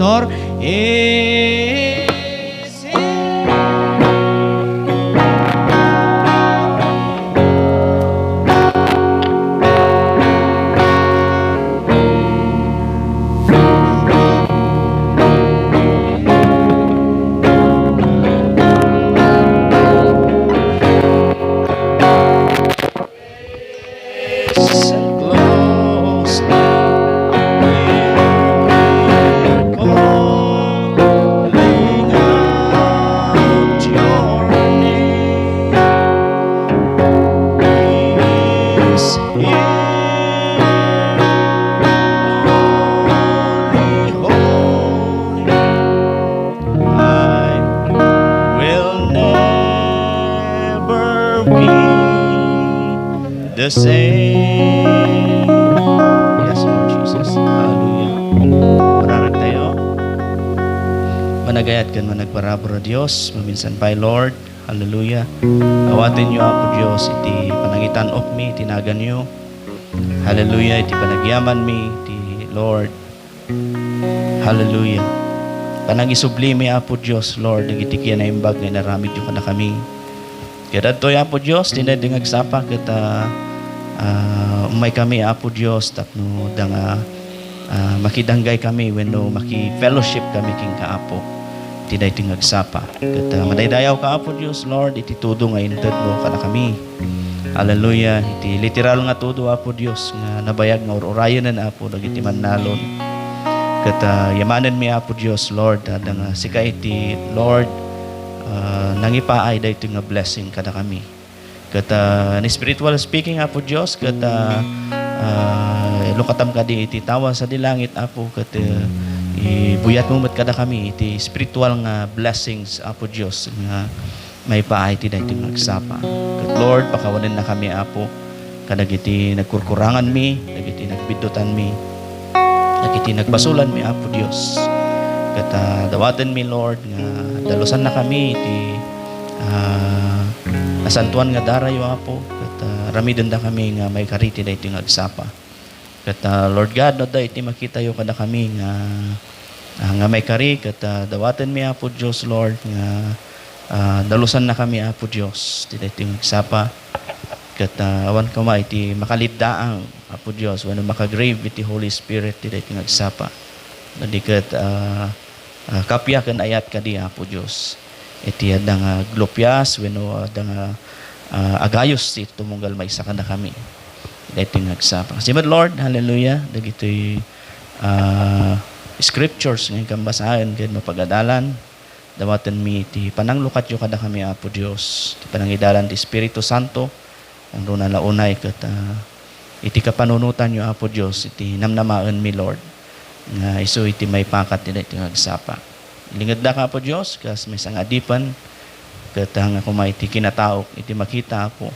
pastor is the same. Yes, Lord Jesus. Hallelujah. Mararag tayo. Managayat kan managparabro Dios. Maminsan pa'y Lord. Hallelujah. Awatin niyo Apo Dios. Iti panangitan of me. Tinagan niyo. Hallelujah. Iti panagyaman me. Iti Lord. Hallelujah. Panangisubli Apo Dios, Lord. Nagitikian na imbag na naramid yung kana kami. Kaya dito Apo Dios. Tinay dingag sapa kita umay kami Apo Dios tapno danga makidanggay kami wenno maki-fellowship kami king kaapo tiday tingagsapa ket madaydayaw ka Apo Dios Lord iti tudo nga inted mo kana kami. Hallelujah. Iti literal nga tudo Apo Dios nga nabayag nga urayan na Apo dagiti mannalon ket yamanen mi Apo Dios Lord danga sika iti Lord nangipaay daytoy nga blessing kada kami. Kata ni spiritual speaking Apo Dios kata lukatam kadi iti tawa sa dilangit Apo kata ibuyat mo met kada kami iti spiritual nga blessings Apo Dios nga may paay ti daytoy magsapa. Ket Lord pakawanen na kami Apo kadagiti nagkurkurangan mi dagiti nagbidutan mi dagiti nagbasulan mi Apo Dios. Kata dawaten mi Lord nga dalusan na kami iti asantuan nga darayo Apo ket ramiden da kami nga may kariti da iti ngagsapa ket Lord God no da iti makita yo kada kami nga may kari ket dawaten mi Apo Dios Lord nga dalusan na kami Apo Dios iti ngagsapa ket awan kama iti makaliddaang Apo Dios wenno makagrave iti Holy Spirit iti ngagsapa no di ket kapya ken ayat kadi Apo Dios iti adang glopyas wenno adang agayos ti tumunggal maysa kada kami daytoy ngagsapa. Simad Lord, hallelujah, dagitoy scriptures nga kambasahen ken mapagadalan dawaten mi ti pananglukat yo kada kami Apo Dios ti panangidalan ti Espiritu Santo ang runa launay ket iti kapanunutan yo Apo Dios iti namnamaen mi Lord nga isu iti may pakat ti daytoy ngagsapa. Lingad da ka Apo Dios kas may sangadipan ket nga kumay iti kinataok iti makita Apo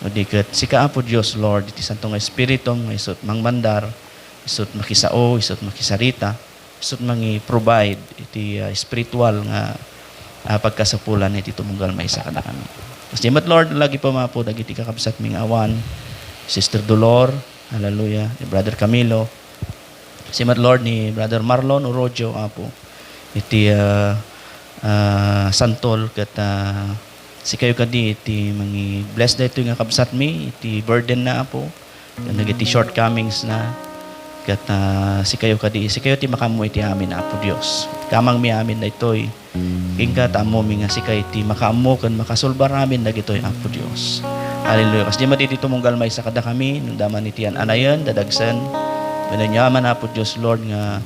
udi ket sika Apo Dios Lord iti santo nga espiritu nga isut mangmandar isut makisao isut makisarita isut mangi-provide iti spiritual nga pagkasapulan iti tumunggal maysa kada kami. Salamat Lord lagi pa Apo dagiti kakabsat ming awan Sister Dolor, hallelujah, ni Brother Camilo. Salamat Lord ni Brother Marlon Orojo Apo iti santol ket si kayo kadi iti mangi bless daytoy nga kabsat mi iti burden na Apo nagiti shortcomings na ket si kayo ti makamu iti amin Apo Dios kamang mi amin daytoy ingkat amo mi nga si kayo ti makaammo ken makasulbar amin dagitoy Apo Dios. Hallelujah. Kas di matiti tumunggal may sa kada kami nung daman iti anayon dadagsen mananyaman Apo Dios Lord nga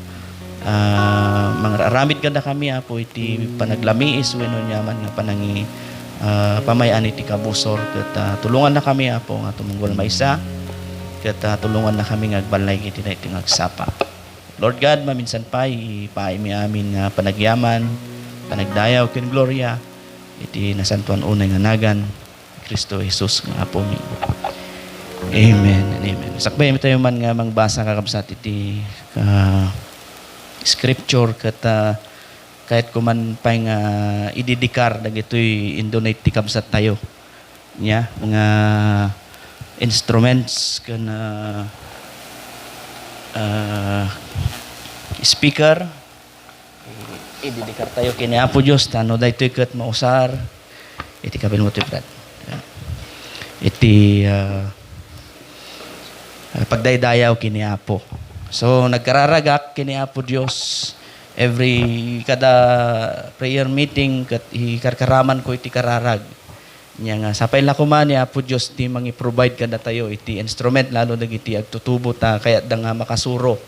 mangraramid kada kami Apo iti panaglamiis wenno nyaman nga panangi pamayan iti kabusor ket tulungan na kami Apo nga tumunggol maysa ket tulungan na kami nga agbalay iti daytoy ngagsapa. Lord God maminsan pa ipaay mi amin nga panagyaman panagdayaw ken gloria iti nasantuan unay nga nagan Kristo Jesus nga Apo mi. Amen and amen. Sakbay mi tayo man nga mangbasa kakabsat iti scripture ket kahit kuman pay nga ididikar dagitoy indonate ti kabsat tayo nya nga instruments ken speaker ididikar tayo kini Apo Dios tano daytoy ket mausar iti kabil mo ti Brad. Iti pagdaydayaw kini Apo. So nagkararagak kini Apo Dios every kada prayer meeting ket ikarkaraman ko iti kararag. Nya nga sapay la ko man ni Apo Dios ti mangi-provide kada tayo iti instrument lalo dagiti agtutubo ta kaya da nga makasuro.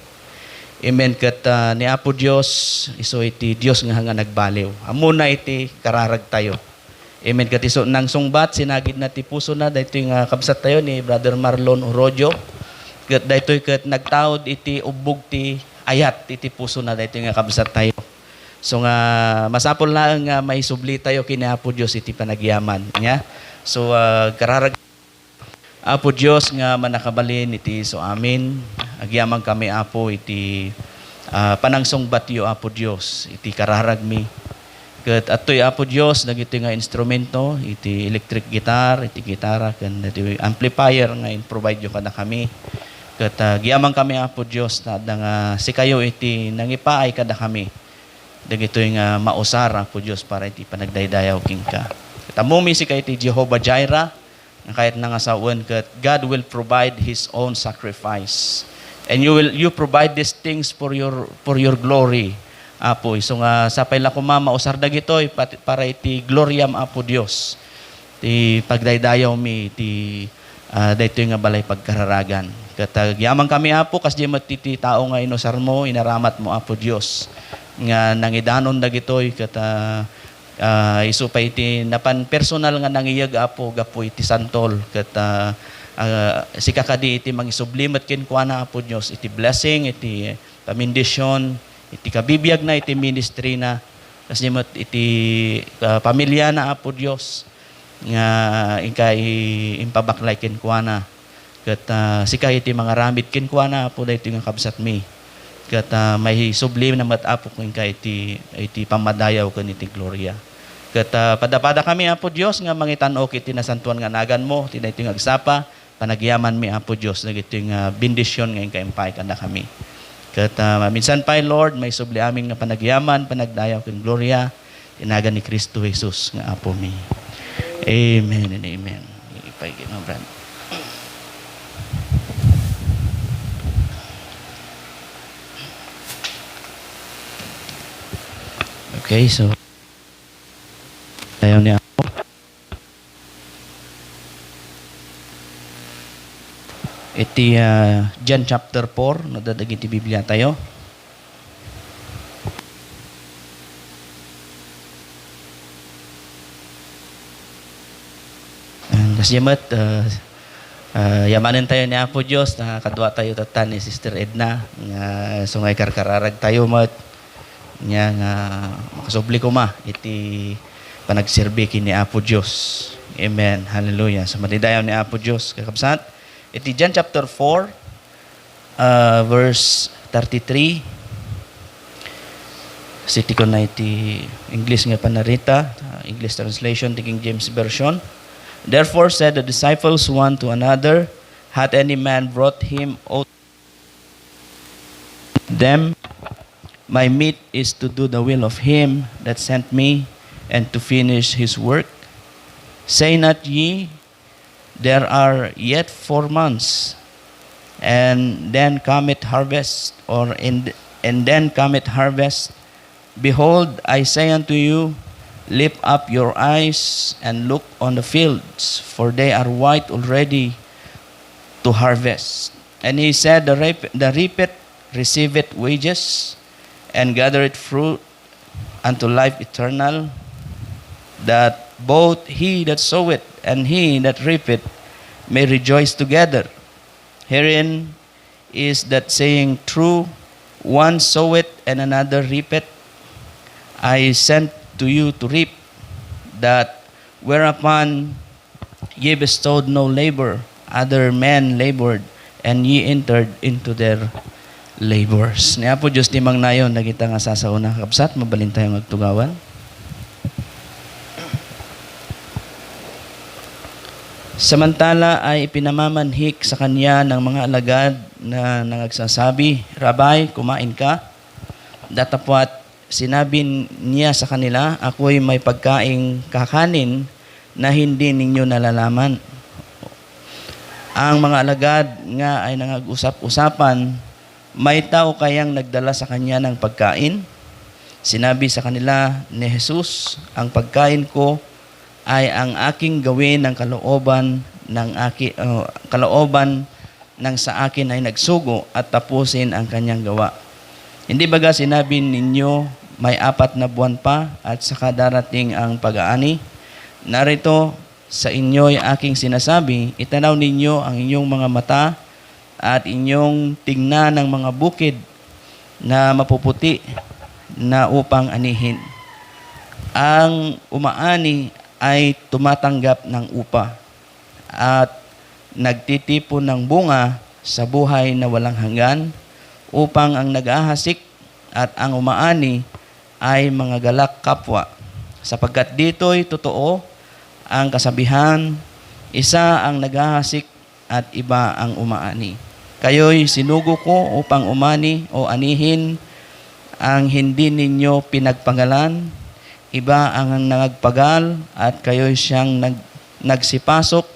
Amen ket ni Apo Dios iso iti Dios nga nagbaliw. Amuna iti kararag tayo. Amen ket iso nang sungbat sinagid na ti puso na daytoy nga kabsat tayo ni Brother Marlon Orodio. Ket daytoy ket nagtaod iti ubog ti ayat iti puso na daytoy nga kabsat tayo. So nga masapol na nga maisubli tayo kini Apo Dios iti panagyaman nya. So kararag Apo Dios nga manakabalin iti so amin. Agyamang kami Apo iti panangsong batyo Apo Dios iti kararag mi. Ket atoy Apo Dios dagiti nga instrumento iti electric guitar, iti gitara ken iti amplifier nga provide yo kada kami. Ket agyamang kami Apo Dios na nga sikayo iti nangipaay kada kami. Dagitoy nga mausar Apo Dios para iti panagdaydayaw king ka. Ket amumi si kay iti Jehovah Jireh kahit nga sawen ket God will provide His own sacrifice. And you provide these things for your glory, Apo. So nga sapay la ko mausar dagitoy para iti gloryam Apo Dios. Ti pagdaydayaw mi ti daytoy nga balay pagkararagan. Ket yaman kami Apo kas di matiti tao nga inusar mo, inaramat mo Apo Dios. Nga nangidanon dagitoy ket isu pa iti napan personal nga nangiyag Apo gapo iti santol ket sikakadi iti mangisublim at kinkuana Apo Dios iti blessing iti pamindisyon iti kabibiyag na iti ministry na kasi iti pamilya na Apo Dios nga ikay impabaklay kinkuana ket sikay iti mga ramid kinkuana Apo daytoy nga kabsat mi ket may sublim na matapo ken kay iti pamadayaw ken iti gloria. Ket pada kami Apo Dios nga mangitan-ok iti nasantuan nga nagan mo ti daytoy nga agsapa panagyaman mi Apo Dios dagiti nga bendisyon nga impay kada kami. Ket minsan pa Lord may subli aming nga panagyaman panagdayaw ken gloria tinagan ni Kristo Jesus nga Apo mi. Amen and amen. Ipay no brad. Okay, so tayo niya ako. Iti John chapter 4, nadadagi ti Biblia tayo. Kasi yamat, yamanin tayo ni Apo Diyos, nakakadwa tayo tatan ni Sister Edna. So ngay karkararag tayo mat. Nga makasubli ko ma iti panagserbi kini Apo Dios. Amen. Hallelujah. So madidayaw ni Apo Dios kakabsat. Iti John chapter 4 verse 33. Siti ko na iti English nga panarita, English translation, the King James version. Therefore said the disciples one to another, hath any man brought him out them? My meat is to do the will of him that sent me, and to finish his work. Say not ye, there are yet 4 months, and then cometh harvest, and then cometh harvest. Behold, I say unto you, lift up your eyes and look on the fields, for they are white already to harvest. And he said, the reapeth receiveth wages, and gathereth fruit unto life eternal, that both he that soweth and he that reapeth may rejoice together. Herein is that saying true, one soweth and another reapeth. I sent to you to reap that whereupon ye bestowed no labor, other men labored, and ye entered into their labors. Ni Apo Diyos di mang nayon, nagita nga sasauna kapsat, mabalin tayong magtugawan. Samantala ay ipinamamanhik sa kanya ng mga alagad na nangagsasabi, Rabay, kumain ka. Datapwat sinabi niya sa kanila, ako'y may pagkaing kakanin na hindi ninyo nalalaman. Ang mga alagad nga ay nangag-usap-usapan, may tao kayang nagdala sa kanya ng pagkain? Sinabi sa kanila ni Jesus, ang pagkain ko ay ang aking gawin ng kalooban ng sa akin ay nagsugo at tapusin ang kanyang gawa. Hindi baga sinabi ninyo may 4 na buwan pa at saka darating ang pag-aani? Narito sa inyo'y aking sinasabi, itanaw ninyo ang inyong mga mata at inyong tingnan ng mga bukid na mapuputi na upang anihin. Ang umaani ay tumatanggap ng upa at nagtitipon ng bunga sa buhay na walang hanggan, upang ang nag-ahasik at ang umaani ay mga galak kapwa. Sapagkat dito'y totoo ang kasabihan, isa ang nag-ahasik at iba ang umaani. Kayo'y sinugo ko upang umani o anihin ang hindi ninyo pinagpagalan. Iba ang nagpagal at kayo'y siyang nagsipasok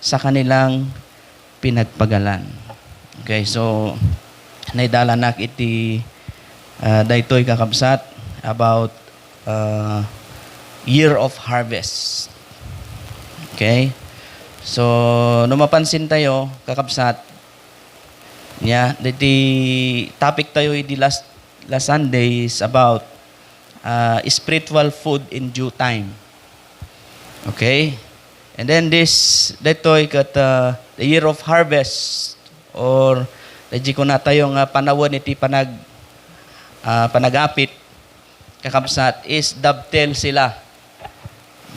sa kanilang pinagpagalan. Okay, so naidala nak iti daytoy kakabsat about year of harvest. Okay? So, no mapansin tayo, kakabsat, the topic tayo iti last Sunday is about spiritual food in due time. Okay? And then daytoy kat the year of harvest or dadji ko na tayo nga panawon iti panagapit kakabsat is dovetail sila.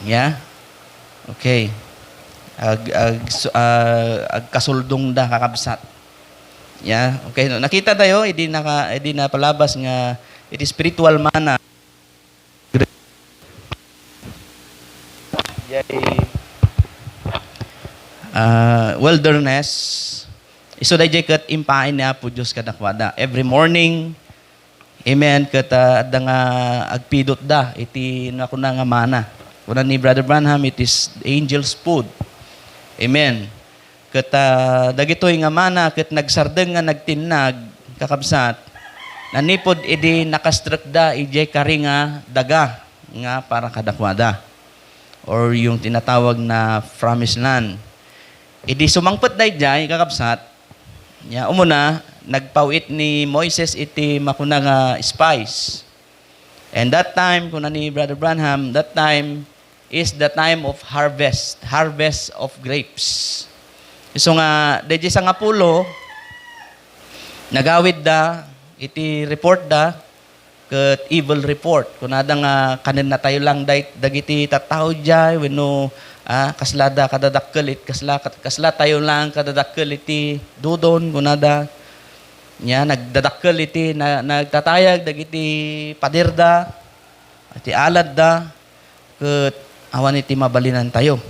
Yeah? Okay. Kasuldong da kakabsat. Yeah? Okay. Nakita tayo, hindi na palabas nga iti spiritual manna. Wilderness. Iso dayjay ket impain niya po Dios kadakwada. Every morning, amen, ket adda nga agpidot da iti nakuna nga mana. Kuna ni Brother Branham, it is angel's food. Amen. Ket dagitoy nga mana ket nagsardeng nga nagtinag kakabsat. Nanipod idi nakastrek da ijay kari nga daga nga para kadakwada. Or yung tinatawag na promised land. Idi sumangpet dayjay kakabsat. Umuna nagpawit ni Moises iti makuna nga spice. And that time kuna ni Brother Branham, that time is the time of harvest of grapes. So nga dayjay sa ngapulo nagawid da iti report da ket evil report kunada nga kanen na tayo lang dagiti tattao jay wenno kaslada kadadakkel kasla tayo lang kadadakkel iti dudon kunada nya nagdadakkel iti nagtatayag dagiti padirda iti alad da ket awan iti mabalinan tayo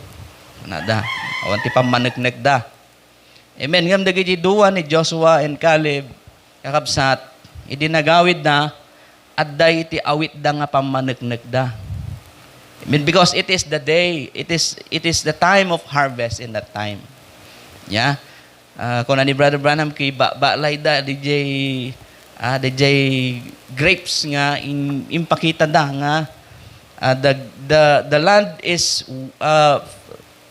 kunada awan ti pammaneknek da. Amen. Ngam dagiti duwa ni Joshua and Caleb kakabsat idi nagawid na adday iti awit da nga pammaneknek da. I mean, because it is the day, it is the time of harvest in that time. Yeah. Kung ni Brother Branham kay balay da DJ grapes nga impakita da nga the land is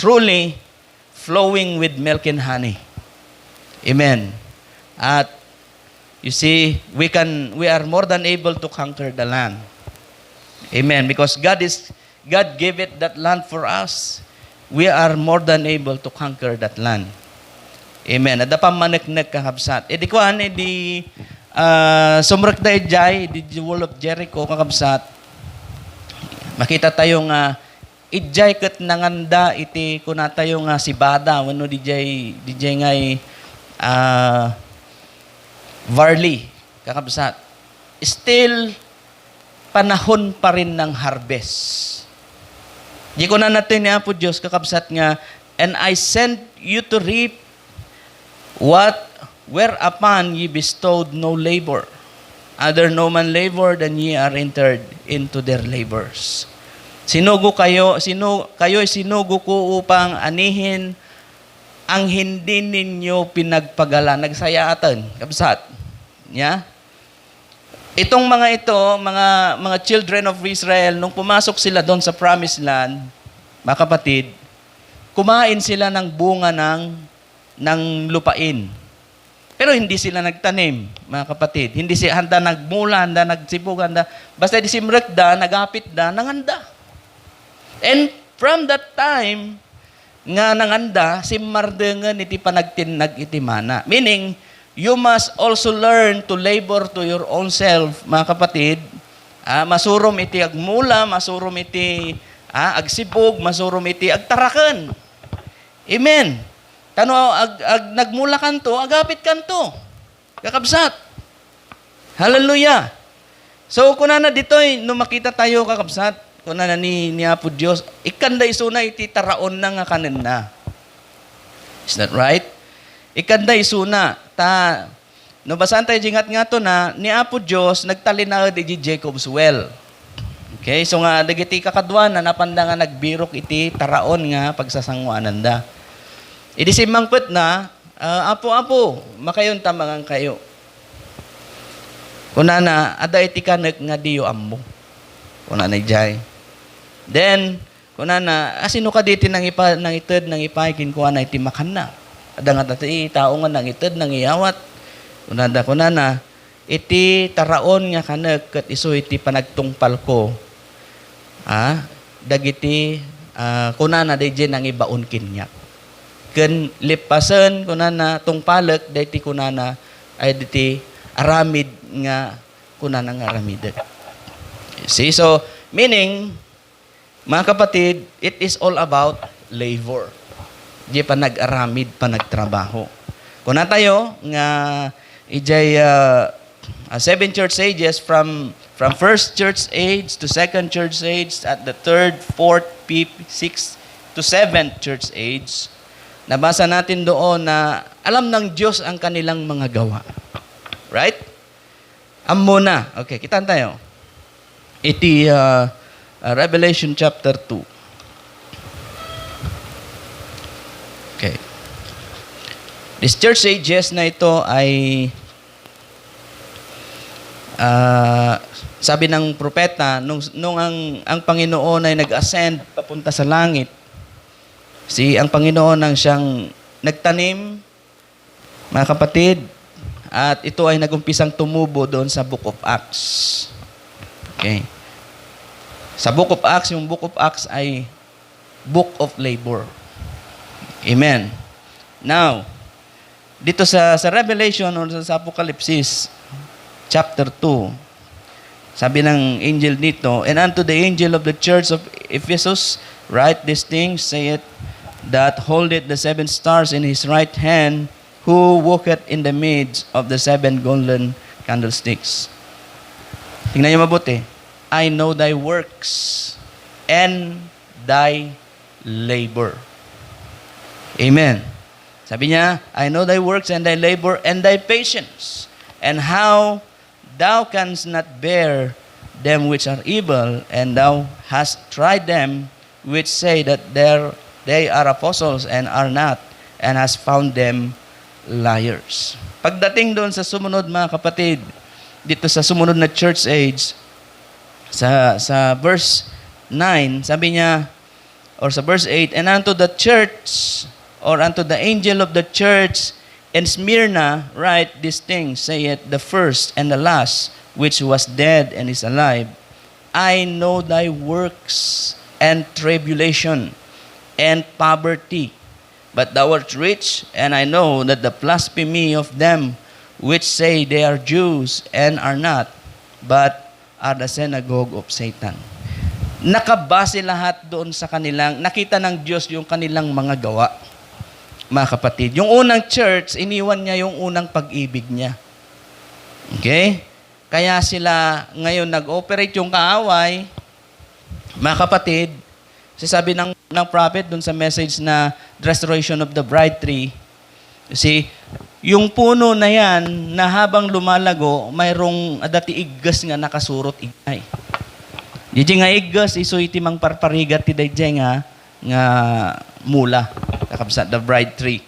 truly flowing with milk and honey. Amen. At you see, we are more than able to conquer the land. Amen. Because God gave it that land for us. We are more than able to conquer that land. Amen. Ada pa maneknek kakabsat. Di ko sumrek da ijay, di wall of Jericho kakabsat. Makita tayo nga ijay ket nanganda iti kuna tayo nga sibada wenno DJ ngay barley kakabsat. Still panahon pa rin ng harvest. Di ko na natin niya po Diyos kakabsat nga, and I sent you to reap whereupon ye bestowed no labor. Other no man labored, and ye are entered into their labors. Kayo'y sinugo ko upang anihin ang hindi ninyo pinagpagala. Nagsayatan, kabsat. Yeah? Itong mga ito, mga children of Israel, nung pumasok sila doon sa promised land, mga kapatid, kumain sila ng bunga ng lupain. Pero hindi sila nagtanim, mga kapatid. Hindi sila handa nagmula, handa nagsibog, handa. Basta di simrek da, nagapit da, nanganda. And from that time, nga nanganda, simmardengan iti panagtinag iti mana. Meaning, you must also learn to labor to your own self, mga kapatid. Masurom iti agmula, masurom iti agsibog, masurom iti agtarakan. Amen. Tano, nagmula kanto, agapit kanto. Kakabsat. Hallelujah. So, kunana dito'y, nung makita tayo, kakabsat, kunana ni Apo Diyos, ikanda isuna iti taraon na nga kanin na. Is that right? Ikanda isuna. No, basan tayo jingat nga to na, ni Apo Diyos, nagtalinaod iti Jacob's well. Okay, so nga, dagiti kakadwa na napanda nga nagbirok iti taraon nga pagsasangwanan da. Iti simangpet na, apo, makayon tamangan kayo. Kunana, ada iti kanek nga diyo ammo. Kunana jay. Then, kunana, sino ka diti nang ited, nang ipaikin ko na iti makan na. Ada nga tati, tao nga nang ited, nang iyawat. Kunana, iti taraon nga kanek, kat iso iti panagtungpal ko. Dagiti, kunana, dayjay nang ibaon kinyak. Ken lipasen kunana tungpalek dayti kunana ay diti aramid nga kunana nga aramid. See, so meaning mga kapatid, it is all about labor. Di pa nag-aramid, pa nagtrabaho. Kuna tayo nga ijay 7 church ages from first church age to second church age at the third, fourth, fifth, sixth to seventh church age. Nabasa natin doon na alam ng Diyos ang kanilang mga gawa. Right? Amo na. Okay, kitaan tayo. Iti Revelation chapter 2. Okay. This church ages na ito ay sabi ng propeta nung ang Panginoon ay nag-ascend papunta sa langit. Ang Panginoon ang siyang nagtanim, mga kapatid, at ito ay nagumpisang tumubo doon sa Book of Acts. Okay. Sa Book of Acts, yung Book of Acts ay Book of Labor. Amen. Now, dito sa Revelation or sa Apocalypse, chapter 2, sabi ng angel dito, and unto the angel of the church of Ephesus, write these things, say it, that holdeth the 7 stars in his right hand, who walketh in the midst of the 7 golden candlesticks. Tingnan niyo mabuti. I know thy works and thy labor. Amen. Sabi niya, I know thy works and thy labor and thy patience, and how thou canst not bear them which are evil, and thou hast tried them which say that they are apostles and are not, and has found them liars. Pagdating doon sa sumunod, mga kapatid, dito sa sumunod na church age, sa verse 9, sabi niya, or sa verse 8, and unto the church, or unto the angel of the church in Smyrna, write these things, saith the first and the last, which was dead and is alive. I know thy works and tribulation, and poverty, but thou art rich, and I know that the blasphemy of them which say they are Jews and are not, but are the synagogue of Satan. Nakabase lahat doon sa kanilang, nakita ng Diyos yung kanilang mga gawa, mga kapatid. Yung unang church, iniwan niya yung unang pag-ibig niya. Okay? Kaya sila ngayon nag-operate yung kaaway, mga kapatid. Sabi ng prophet dun sa message na restoration of the bride tree, See, yung puno na yan, na habang lumalago, mayroong dati iggas nga nakasurot ignay. Di nga iggas, iso iti mang parparigat ti dayjay nga mula, kakabsat, the bride tree.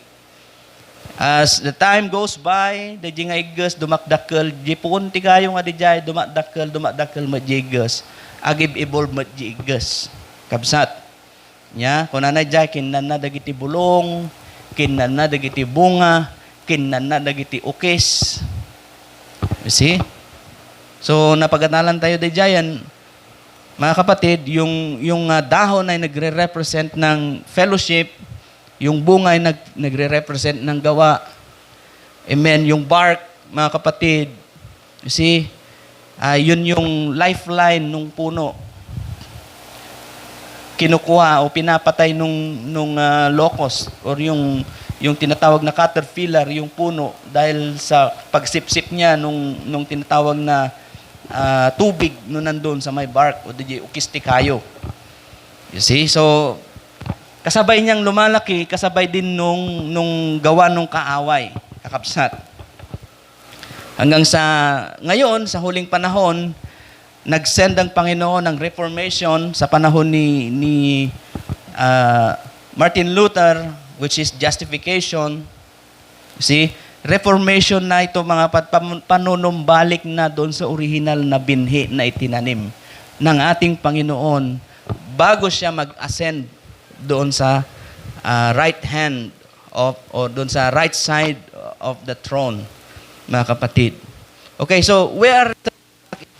As the time goes by, dayjay nga iggas, dumakdakkel, di pun ti kayo nga dayjay, dumakdakkel madjigas, agib evolve madjigas. Kabsat. Nya, kung nanay dayjay, kinan na dagiti bulong, kinan na dagiti bunga, kinan na dagiti ukis. You see? So, napaganalan tayo dayjayan, mga kapatid, yung dahon ay nagre-represent ng fellowship, yung bunga ay nagre-represent ng gawa. Amen. Yung bark, mga kapatid, you see, yun yung lifeline nung puno. Kinukuha o pinapatay nung locust or yung tinatawag na caterpillar, yung puno, dahil sa pagsipsip niya nung tinatawag na tubig no nandun sa may bark o di ukisti kayo. You see? So, kasabay niyang lumalaki, kasabay din nung gawa nung kaaway, kakabsat. Hanggang sa ngayon, sa huling panahon, nag-send ang Panginoon ng Reformation sa panahon ni Martin Luther, which is justification. See? Reformation na ito, mga panunumbalik na doon sa original na binhi na itinanim ng ating Panginoon bago siya mag-ascend doon sa right hand o doon sa right side of the throne, mga kapatid. Okay, so we are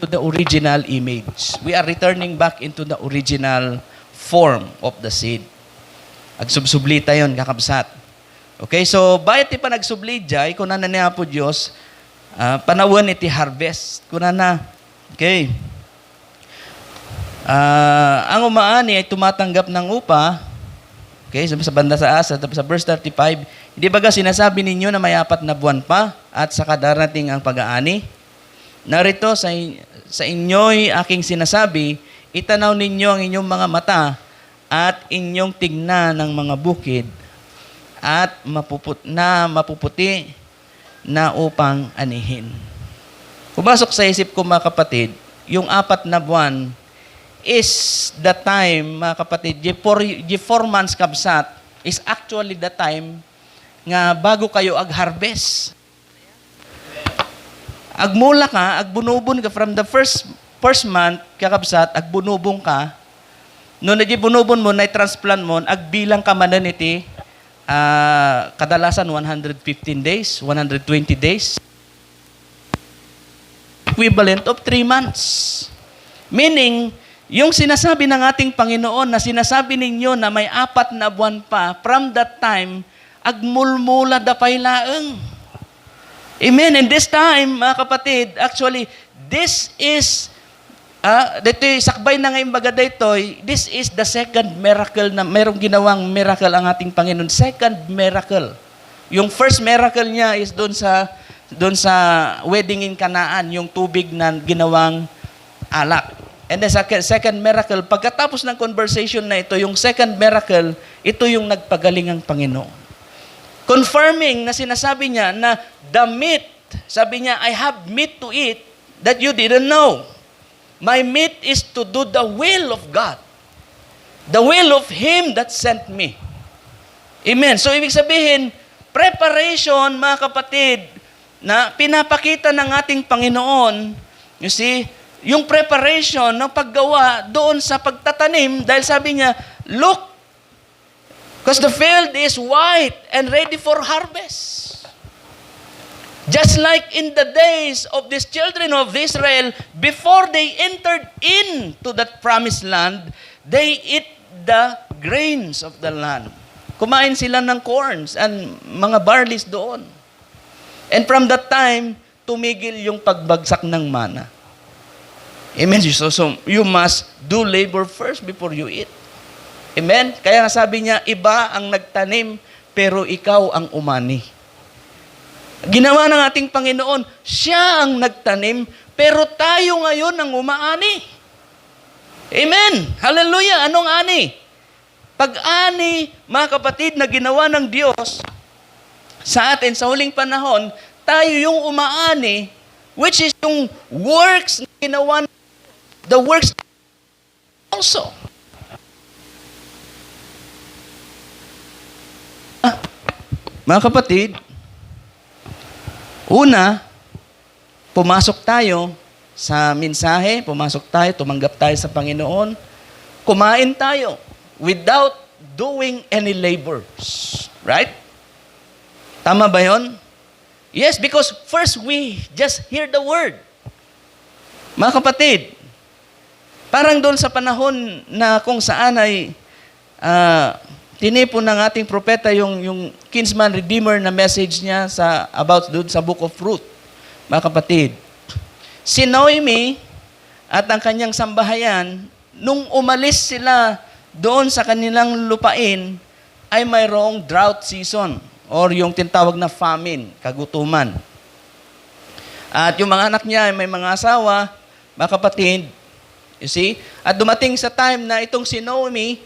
to the original image. We are returning back into the original form of the seed. Agsubsubli tayon, kakabsat. Okay, so bayat ti pa nagsubli jay, kunan na niya po Diyos, panawon iti harvest. Kunan na. Okay. Ang umaani ay tumatanggap ng upa. Okay, sa banda sa asa, sa verse 35, hindi baga sinasabi ninyo na may 4 na buwan pa at saka darating ang pag-aani? Narito sa inyo'y aking sinasabi, itanaw ninyo ang inyong mga mata at inyong tignan ng mga bukid at mapuputi na upang anihin. Pumasok sa isip ko, mga kapatid, yung 4 na buwan is the time, mga kapatid, the 4 months kabsat is actually the time nga bago kayo ag-harvest. Agmula ka, agbunubon ka from the first month, kakabsat, agbunubong ka, no na di bunubon mo, na transplant mo, agbilang ka manan iti, kadalasan 115 days, 120 days, equivalent of 3 months. Meaning, yung sinasabi ng ating Panginoon na sinasabi ninyo na may 4 na buwan pa, from that time, agmulmula dapay laeng. Amen. And this time, mga kapatid, actually, this is, dito sakbay na ngayong baga dito, this is the second miracle na mayroong ginawang miracle ang ating Panginoon. Second miracle. Yung first miracle niya is doon sa wedding in Canaan, yung tubig na ginawang alak. And the second miracle, pagkatapos ng conversation na ito, yung second miracle, ito yung nagpagaling ang Panginoon. Confirming na sinasabi niya na the meat, sabi niya, I have meat to eat that you didn't know. My meat is to do the will of God. The will of Him that sent me. Amen. So, ibig sabihin, preparation, mga kapatid, na pinapakita ng ating Panginoon, you see, yung preparation ng paggawa doon sa pagtatanim, dahil sabi niya, look, because the field is white and ready for harvest. Just like in the days of these children of Israel, before they entered into that promised land, they eat the grains of the land. Kumain sila ng corns and mga barleys doon. And from that time, tumigil yung pagbagsak ng mana. Amen. So you must do labor first before you eat. Amen? Kaya nga sabi niya, iba ang nagtanim, pero ikaw ang umani. Ginawa ng ating Panginoon, siya ang nagtanim, pero tayo ngayon ang umaani. Amen? Hallelujah! Anong ani? Pag-ani, mga kapatid, na ginawa ng Diyos, sa atin sa huling panahon, tayo yung umaani, which is yung works na ginawa, the works also. Mga kapatid, una, pumasok tayo sa mensahe, pumasok tayo, tumanggap tayo sa Panginoon, kumain tayo without doing any labors. Right? Tama ba yun? Yes, because first we just hear the word. Mga kapatid, parang doon sa panahon na kung saan ay tinipon ng ating propeta yung kinsman redeemer na message niya about doon sa Book of Ruth. Mga kapatid, si Naomi at ang kanyang sambahayan, nung umalis sila doon sa kanilang lupain, ay mayroong drought season or yung tinatawag na famine, kagutuman. At yung mga anak niya ay may mga asawa, mga kapatid, you see? At dumating sa time na itong si Naomi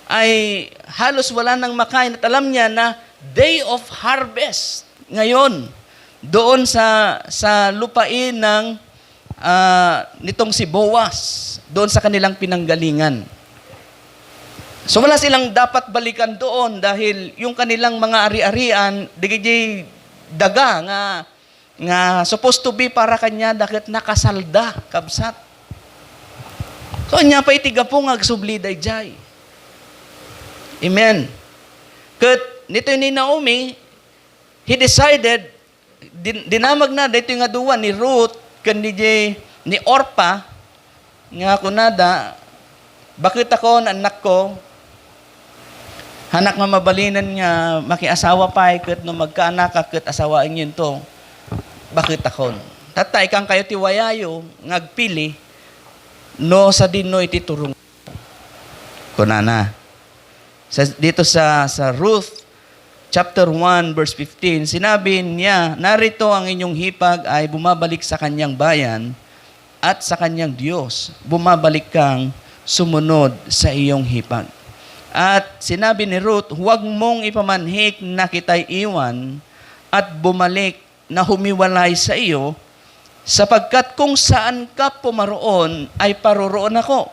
ay halos wala nang makain at alam niya na day of harvest ngayon doon sa lupain ng nitong si Boaz, doon sa kanilang pinanggalingan. So wala silang dapat balikan doon dahil yung kanilang mga ari-arian, digijay daga nga supposed to be para kanya dakit nakasalda, kabsat. So anya pa itiga po nga agsubli dayjay. Amen. Kat nito ni Naomi, he decided, dinamag na dito nga duwa ni Ruth, ni Orpa, nga kunada, bakit ako, anak ko, hanak nga mabalinan nga, makiasawa pa, kat no magkaanak kat asawain yun to, bakit ako? Tatay kang kayo tiwayayo, ngagpili, no sa dino ititurong. Kunana. Dito sa Ruth, chapter 1, verse 15, sinabi niya, narito ang inyong hipag ay bumabalik sa kanyang bayan at sa kanyang Diyos. Bumabalik kang sumunod sa iyong hipag. At sinabi ni Ruth, huwag mong ipamanhik na kita'y iwan at bumalik na humiwalay sa iyo, sapagkat kung saan ka pumaroon ay paroroon ako.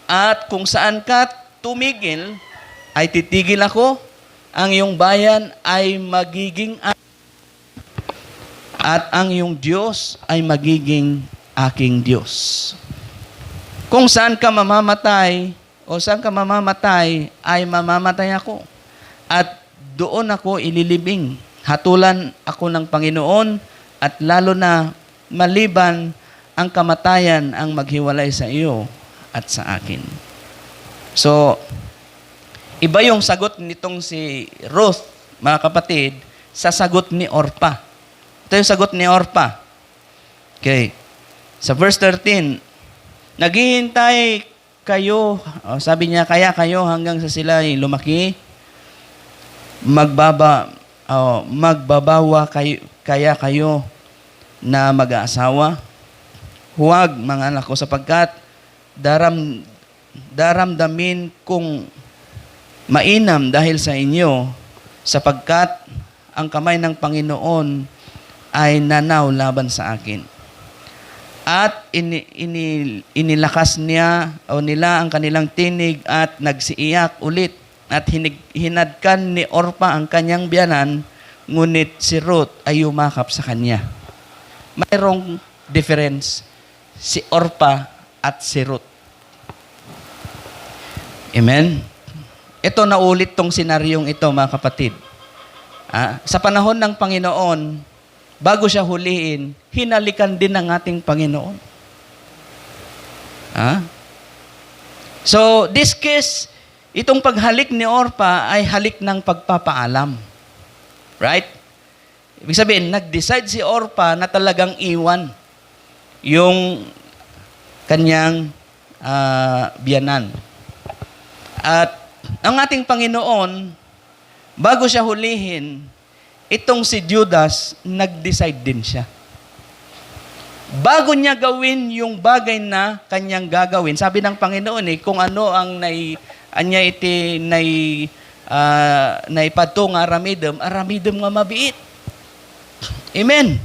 At kung saan ka tumigil, ay titigil ako, ang iyong bayan ay magiging at ang iyong Diyos ay magiging aking Diyos. Kung saan ka mamamatay o saan ka mamamatay, ay mamamatay ako. At doon ako ililibing. Hatulan ako ng Panginoon at lalo na maliban ang kamatayan ang maghiwalay sa iyo at sa akin. So, iba yung sagot nitong si Ruth, mga kapatid, sa sagot ni Orpa. Ito yung sagot ni Orpa. Okay. Sa verse 13, naghihintay kayo, sabi niya, kaya kayo hanggang sa sila ay lumaki, magbabawa kaya kayo na mag-aasawa. Huwag, mga anak ko, sapagkat daramdamin kong mainam dahil sa inyo, sapagkat ang kamay ng Panginoon ay nanaw laban sa akin. At inilakas niya o nila ang kanilang tinig at nagsiiyak ulit at hinadkan ni Orpa ang kanyang biyanan, ngunit si Ruth ay yumakap sa kanya. Mayroong difference si Orpa at si Ruth. Amen? Ito naulit tong senaryong ito, mga kapatid. Sa panahon ng Panginoon, bago siya huliin, hinalikan din ng ating Panginoon. So, this case, itong paghalik ni Orpa ay halik ng pagpapaalam. Right? Ibig sabihin, nag-decide si Orpa na talagang iwan yung kanyang biyanan. At ang ating Panginoon, bago siya hulihin, itong si Judas, nag-decide din siya. Bago niya gawin yung bagay na kanyang gagawin, sabi ng Panginoon kung ano ang naipadto nga aramidem nga mabiit. Amen.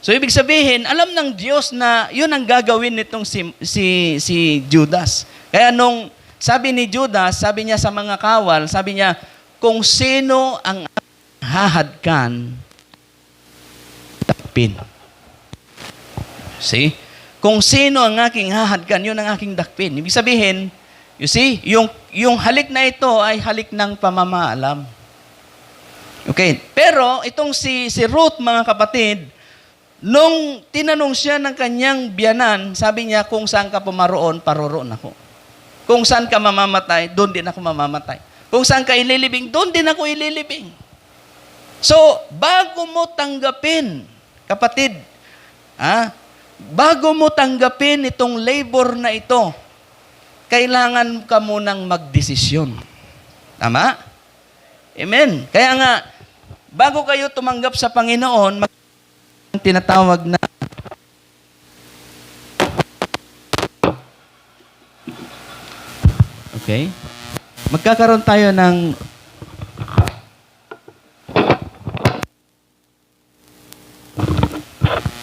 So, ibig sabihin, alam ng Diyos na yun ang gagawin nitong si Judas. Kaya nung sabi ni Judas, sabi niya sa mga kawal, sabi niya, kung sino ang hahadkan, dakpin. See? Kung sino ang aking hahadkan, yun ang aking dakpin. Ibig sabihin, you see, yung halik na ito ay halik ng pamamaalam. Okay. Pero, itong si Ruth, mga kapatid, nung tinanong siya ng kanyang biyanan, sabi niya, kung saan ka pumaroon, paroroon ako. Kung saan ka mamamatay, doon din ako mamamatay. Kung saan ka ililibing, doon din ako ililibing. So, bago mo tanggapin, kapatid, bago mo tanggapin itong labor na ito, kailangan ka munang magdesisyon. Tama? Amen. Kaya nga, bago kayo tumanggap sa Panginoon, tinatawag na okay? Magkakaroon tayo ng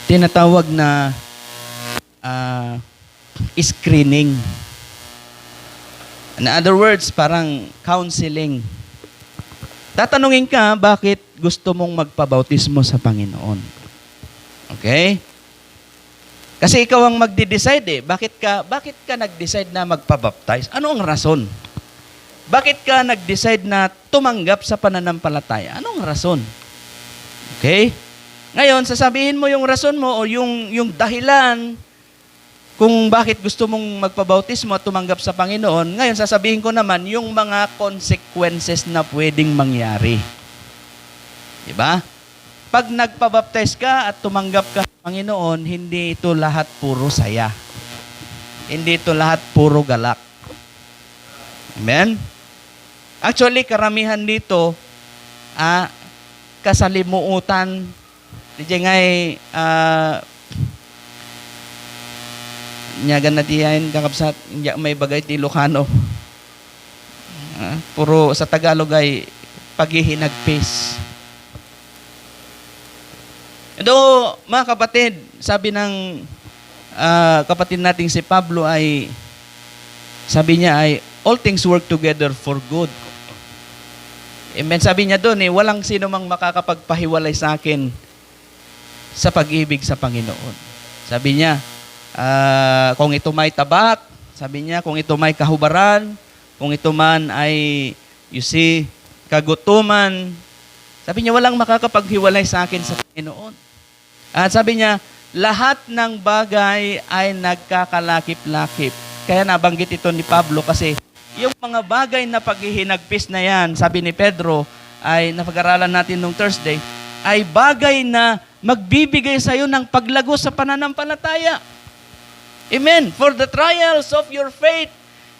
tinatawag na screening. In other words, parang counseling. Tatanungin ka, bakit gusto mong magpabautismo sa Panginoon? Okay? Kasi ikaw ang magde-decide eh. Bakit ka nag-decide na magpabaptize? Ano ang rason? Bakit ka nag-decide na tumanggap sa pananampalataya? Anong rason? Okay? Ngayon, sasabihin mo yung rason mo o yung dahilan kung bakit gusto mong magpabautismo at tumanggap sa Panginoon. Ngayon, sasabihin ko naman yung mga consequences na pwedeng mangyari. Diba? Pag nagpabaptize ka at tumanggap ka sa Panginoon, hindi ito lahat puro saya. Hindi ito lahat puro galak. Amen? Actually, karamihan dito, kasalimuutan. Diyan nga'y, nyagan na diyan, kakabsat, may bagay ti Ilocano. Puro sa Tagalog ay paghihinagpis. Ito, mga kapatid, sabi ng kapatid nating si Pablo ay, sabi niya ay, all things work together for good. Amen. Sabi niya doon walang sino mang makakapagpahiwalay sa akin sa pag-ibig sa Panginoon. Sabi niya, kung ito may tabak, sabi niya, kung ito may kahubaran, kung ito man ay, you see, kagutuman, sabi niya, walang makakapaghiwalay sa akin sa Panginoon. At sabi niya, lahat ng bagay ay nagkakalakip-lakip. Kaya nabanggit ito ni Pablo kasi yung mga bagay na paghihinagpis na yan, sabi ni Pedro, ay napag-aralan natin nung Thursday, ay bagay na magbibigay sa iyo ng paglago sa pananampalataya. Amen. For the trials of your faith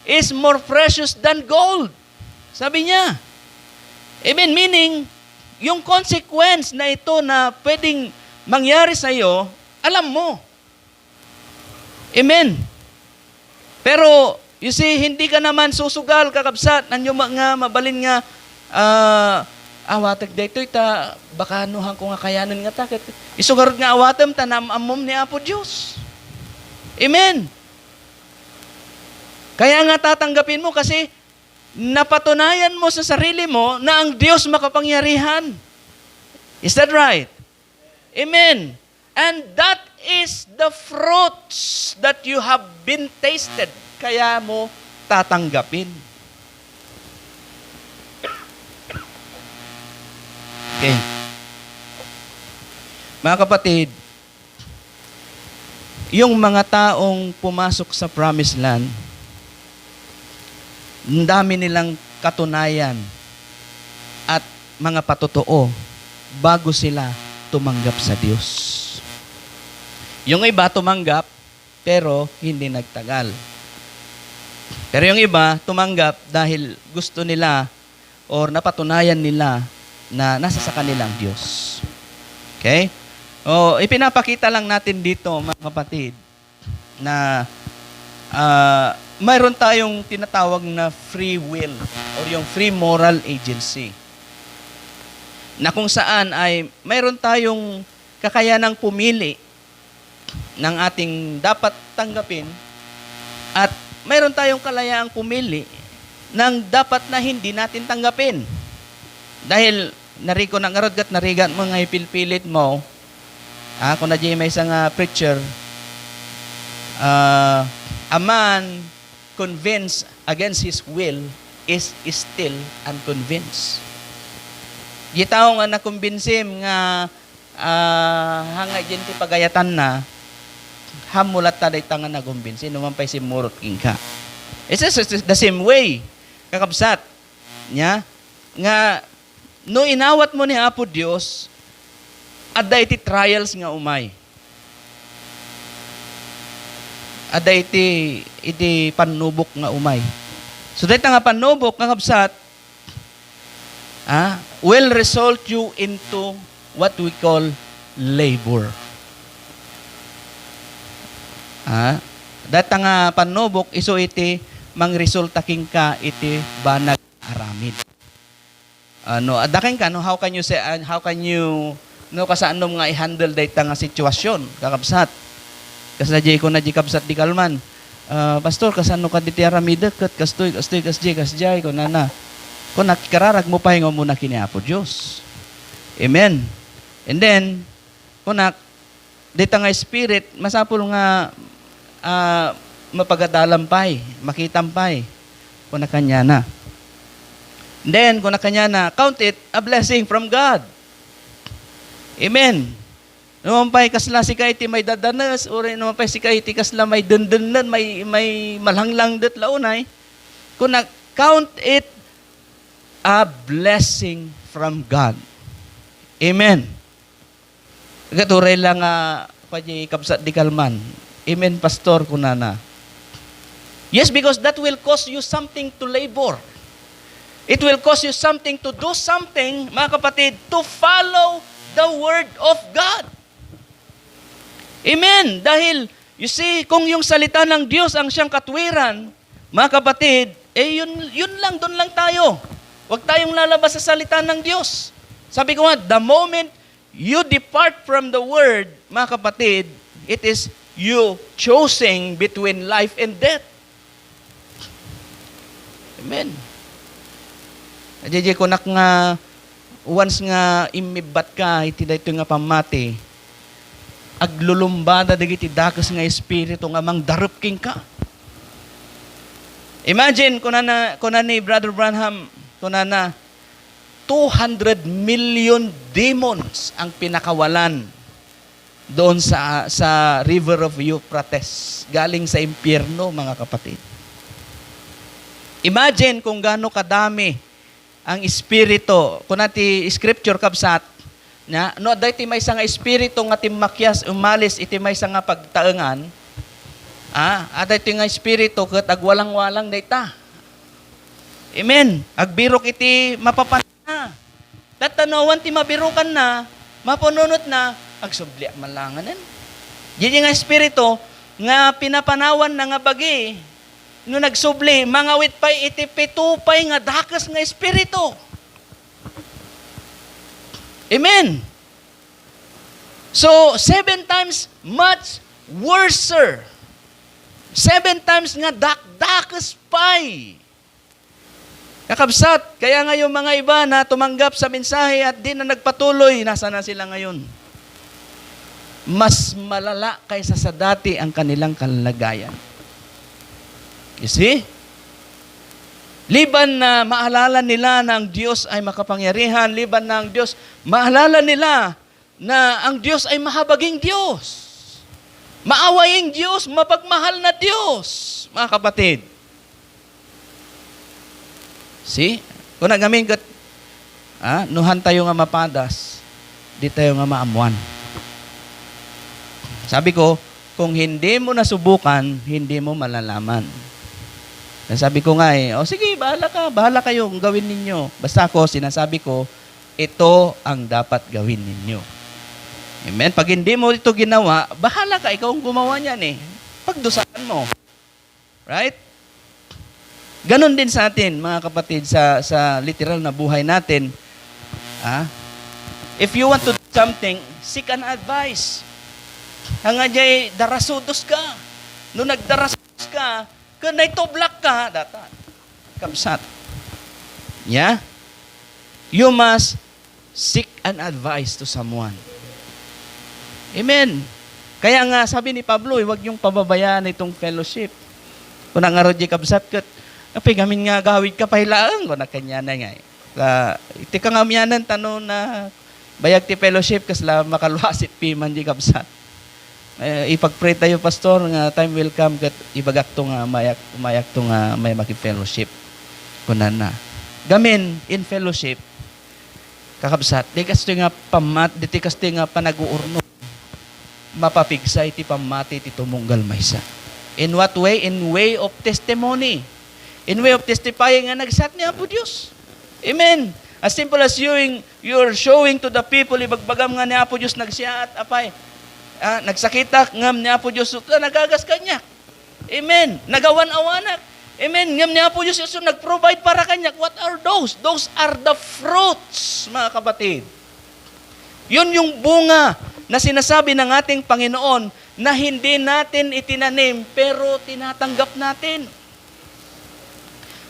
is more precious than gold. Sabi niya. Amen. Meaning, yung consequence na ito na pwedeng mangyari sa iyo, alam mo. Amen. Pero, you see, hindi ka naman susugal, kakabsat, nanyo nga, mabalin nga, awatag daytoy ta, baka anuhan ko nga kayanan nga ta. Isugarod nga awatam, tanamamom ni Apo Diyos. Amen. Kaya nga tatanggapin mo kasi napatunayan mo sa sarili mo na ang Diyos makapangyarihan. Is that right? Amen. And that is the fruits that you have been tasted. Kaya mo tatanggapin. Okay. Mga kapatid, yung mga taong pumasok sa Promised Land, ang dami nilang katunayan at mga patotoo bago sila tumanggap sa Diyos. Yung iba tumanggap, pero hindi nagtagal. Pero yung iba tumanggap dahil gusto nila or napatunayan nila na nasa sa kanilang Diyos. Okay? O, ipinapakita lang natin dito, mga kapatid, na mayroon tayong tinatawag na free will or yung free moral agency. Na kung saan ay mayroon tayong kakayanang pumili ng ating dapat tanggapin at mayroon tayong kalayaang pumili ng dapat na hindi natin tanggapin. Dahil nariko ng arodgat narigat mo nga ipilpilit mo, kung na may isang preacher, a man convinced against his will is still unconvinced. Gitaw nga nakumbinsim nga hangay dyan ti pagayatan na hamulat taday tangan na kumbinsin naman pa simurot king ka. It's the same way. Kakabsat nya nga no inawat mo ni Apo Dios adda iti trials nga umay. Adda iti panubok nga umay. So dahil nga panubok kakabsat will result you into what we call labor. Data nga panubok iso iti mangresulta king ka iti banag aramid. Adaking ka no how can you no kasaanom nga i-handle data nga sitwasyon kakabsat. Kasajay ko na di kabsat di kalman. Pastor kasano ka diti aramid ket kasjay ko na. Kung nakikararag mo pahinga muna kini Apo Diyos. Amen. And then, kung dito nga spirit, masapul nga mapagadalam makitampay, kung kanya na. And then, kung kanya na, count it a blessing from God. Amen. Naman pa'y kasla si kaiti may dadanas, o naman pa'y si kaiti kasla may dundunan, may malanglang dat launay, kung count it a blessing from God. Amen. Katuray lang pwede kabsat di kalman. Amen, pastor, kunana. Yes, because that will cost you something to labor. It will cost you something to do something, mga kapatid, to follow the word of God. Amen. Dahil, you see, kung yung salita ng Diyos ang siyang katwiran, mga kapatid, yun lang, doon lang tayo. Huwag tayong lalabas sa salita ng Diyos. Sabi ko nga, the moment you depart from the Word, mga kapatid, it is you choosing between life and death. Amen. Ajay ko nga, once nga imibat ka, iti dito nga pamati, aglulumbada dagiti dakas nga espiritu nga mang darup king ka. Imagine, kuna ni Brother Branham, kunana 200 million demons ang pinakawalan doon sa River of Euphrates galing sa impyerno, mga kapatid. Imagine kung gaano kadami ang espiritu. Kung nati scripture kabsat na no daytoy may nga espiritu nga timakyas umalis iti may nga pagtaengan. Daytoy nga espiritu ket agwalang-walang dayta. Amen. Agbirok iti mapapan na. Tatanawan ti mabirukan na, mapununot na, agsubli malanganan. Diyan nga espiritu, nga pinapanawan na nga bagi, no nagsubli, mangawit pa'y iti pitupay nga dakas nga espiritu. Amen. So, 7 times much worser. 7 times nga dakas pa'y. Kakabsat, kaya nga yung mga iba na tumanggap sa mensahe at di na nagpatuloy, nasa na sila ngayon? Mas malala kaysa sa dati ang kanilang kalagayan. You see? Liban na maalala nila na ang Diyos ay makapangyarihan, liban na ang Diyos, maalala nila na ang Diyos ay mahabaging Diyos. Maawaying Diyos, mapagmahal na Diyos, mga kapatid. See? Kung nagamin kat, nuhan tayo nga mapadas, di tayo nga maamuan. Sabi ko, kung hindi mo nasubukan, hindi mo malalaman. Sabi ko nga sige, bahala kayo kung gawin ninyo. Basta ako, sinasabi ko, ito ang dapat gawin ninyo. Amen? Pag hindi mo ito ginawa, bahala ka, ikaw ang gumawa niyan Pagdusahan mo. Right? Ganon din sa atin, mga kapatid, sa literal na buhay natin. If you want to do something, seek an advice. Hanga jay darasudos ka. No nagdarasudos ka, kung naitoblak ka, data, kabsat. Yeah? You must seek an advice to someone. Amen. Kaya nga, sabi ni Pablo, huwag yung pababayaan itong fellowship. Kung nangarod yung kabsat ka, kapag gamin nga gawid ka pahilaan ko na kanya na nga. Iti ka nga miyanan tanong na bayag ti fellowship kasla makaluasit piman di kabsat. Ipag-pray tayo, pastor, nga time will come kat ibagak to nga mayak to nga may maki-fellowship. Kunan na. Gamin in fellowship, kakabsat, di kasto nga panag-uurno, mapapigsa iti pamati iti tumunggal maysa. In what way? In way of testimony. In way of testifying nga nagsat niya po Diyos. Amen. As simple as you're showing to the people, ibagbagam nga niya po Diyos nagsiya at apay. Nagsakita ngam niya po Diyos, nagagas kanya. Amen. Nagawan-awanak. Amen. Ngam niya po Diyos, nag-provide para kanya. What are those? Those are the fruits, mga kapatid. Yun yung bunga na sinasabi ng ating Panginoon na hindi natin itinanim, pero tinatanggap natin.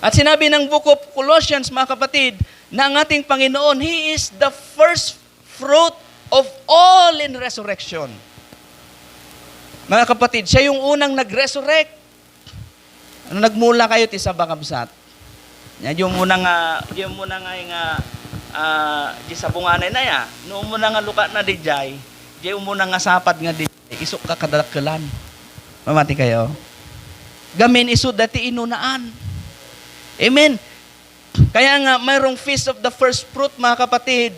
At sinabi ng Book of Colossians, mga kapatid, na ang ating Panginoon, He is the first fruit of all in resurrection. Mga kapatid, siya yung unang nag-resurrect. Nagmula kayo ti sa bakabsat. Yung muna nga di sa bunganay na ya, noong muna nga luka na di jay, di muna nga sapad nga di jay, isok ka kadalakelan. Mamati kayo. Gamin iso dati inunaan. Amen. Kaya nga, mayroong feast of the first fruit, mga kapatid.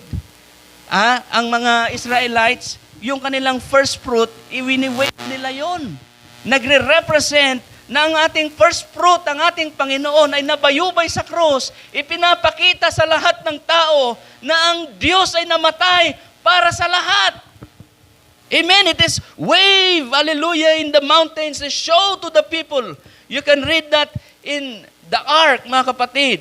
Ang mga Israelites, yung kanilang first fruit, iwiniwait nila yon. Nagre-represent na ang ating first fruit, ang ating Panginoon ay nabayubay sa krus, ipinapakita sa lahat ng tao na ang Diyos ay namatay para sa lahat. Amen. It is wave, hallelujah, in the mountains, show to the people. You can read that in the ark, mga kapatid.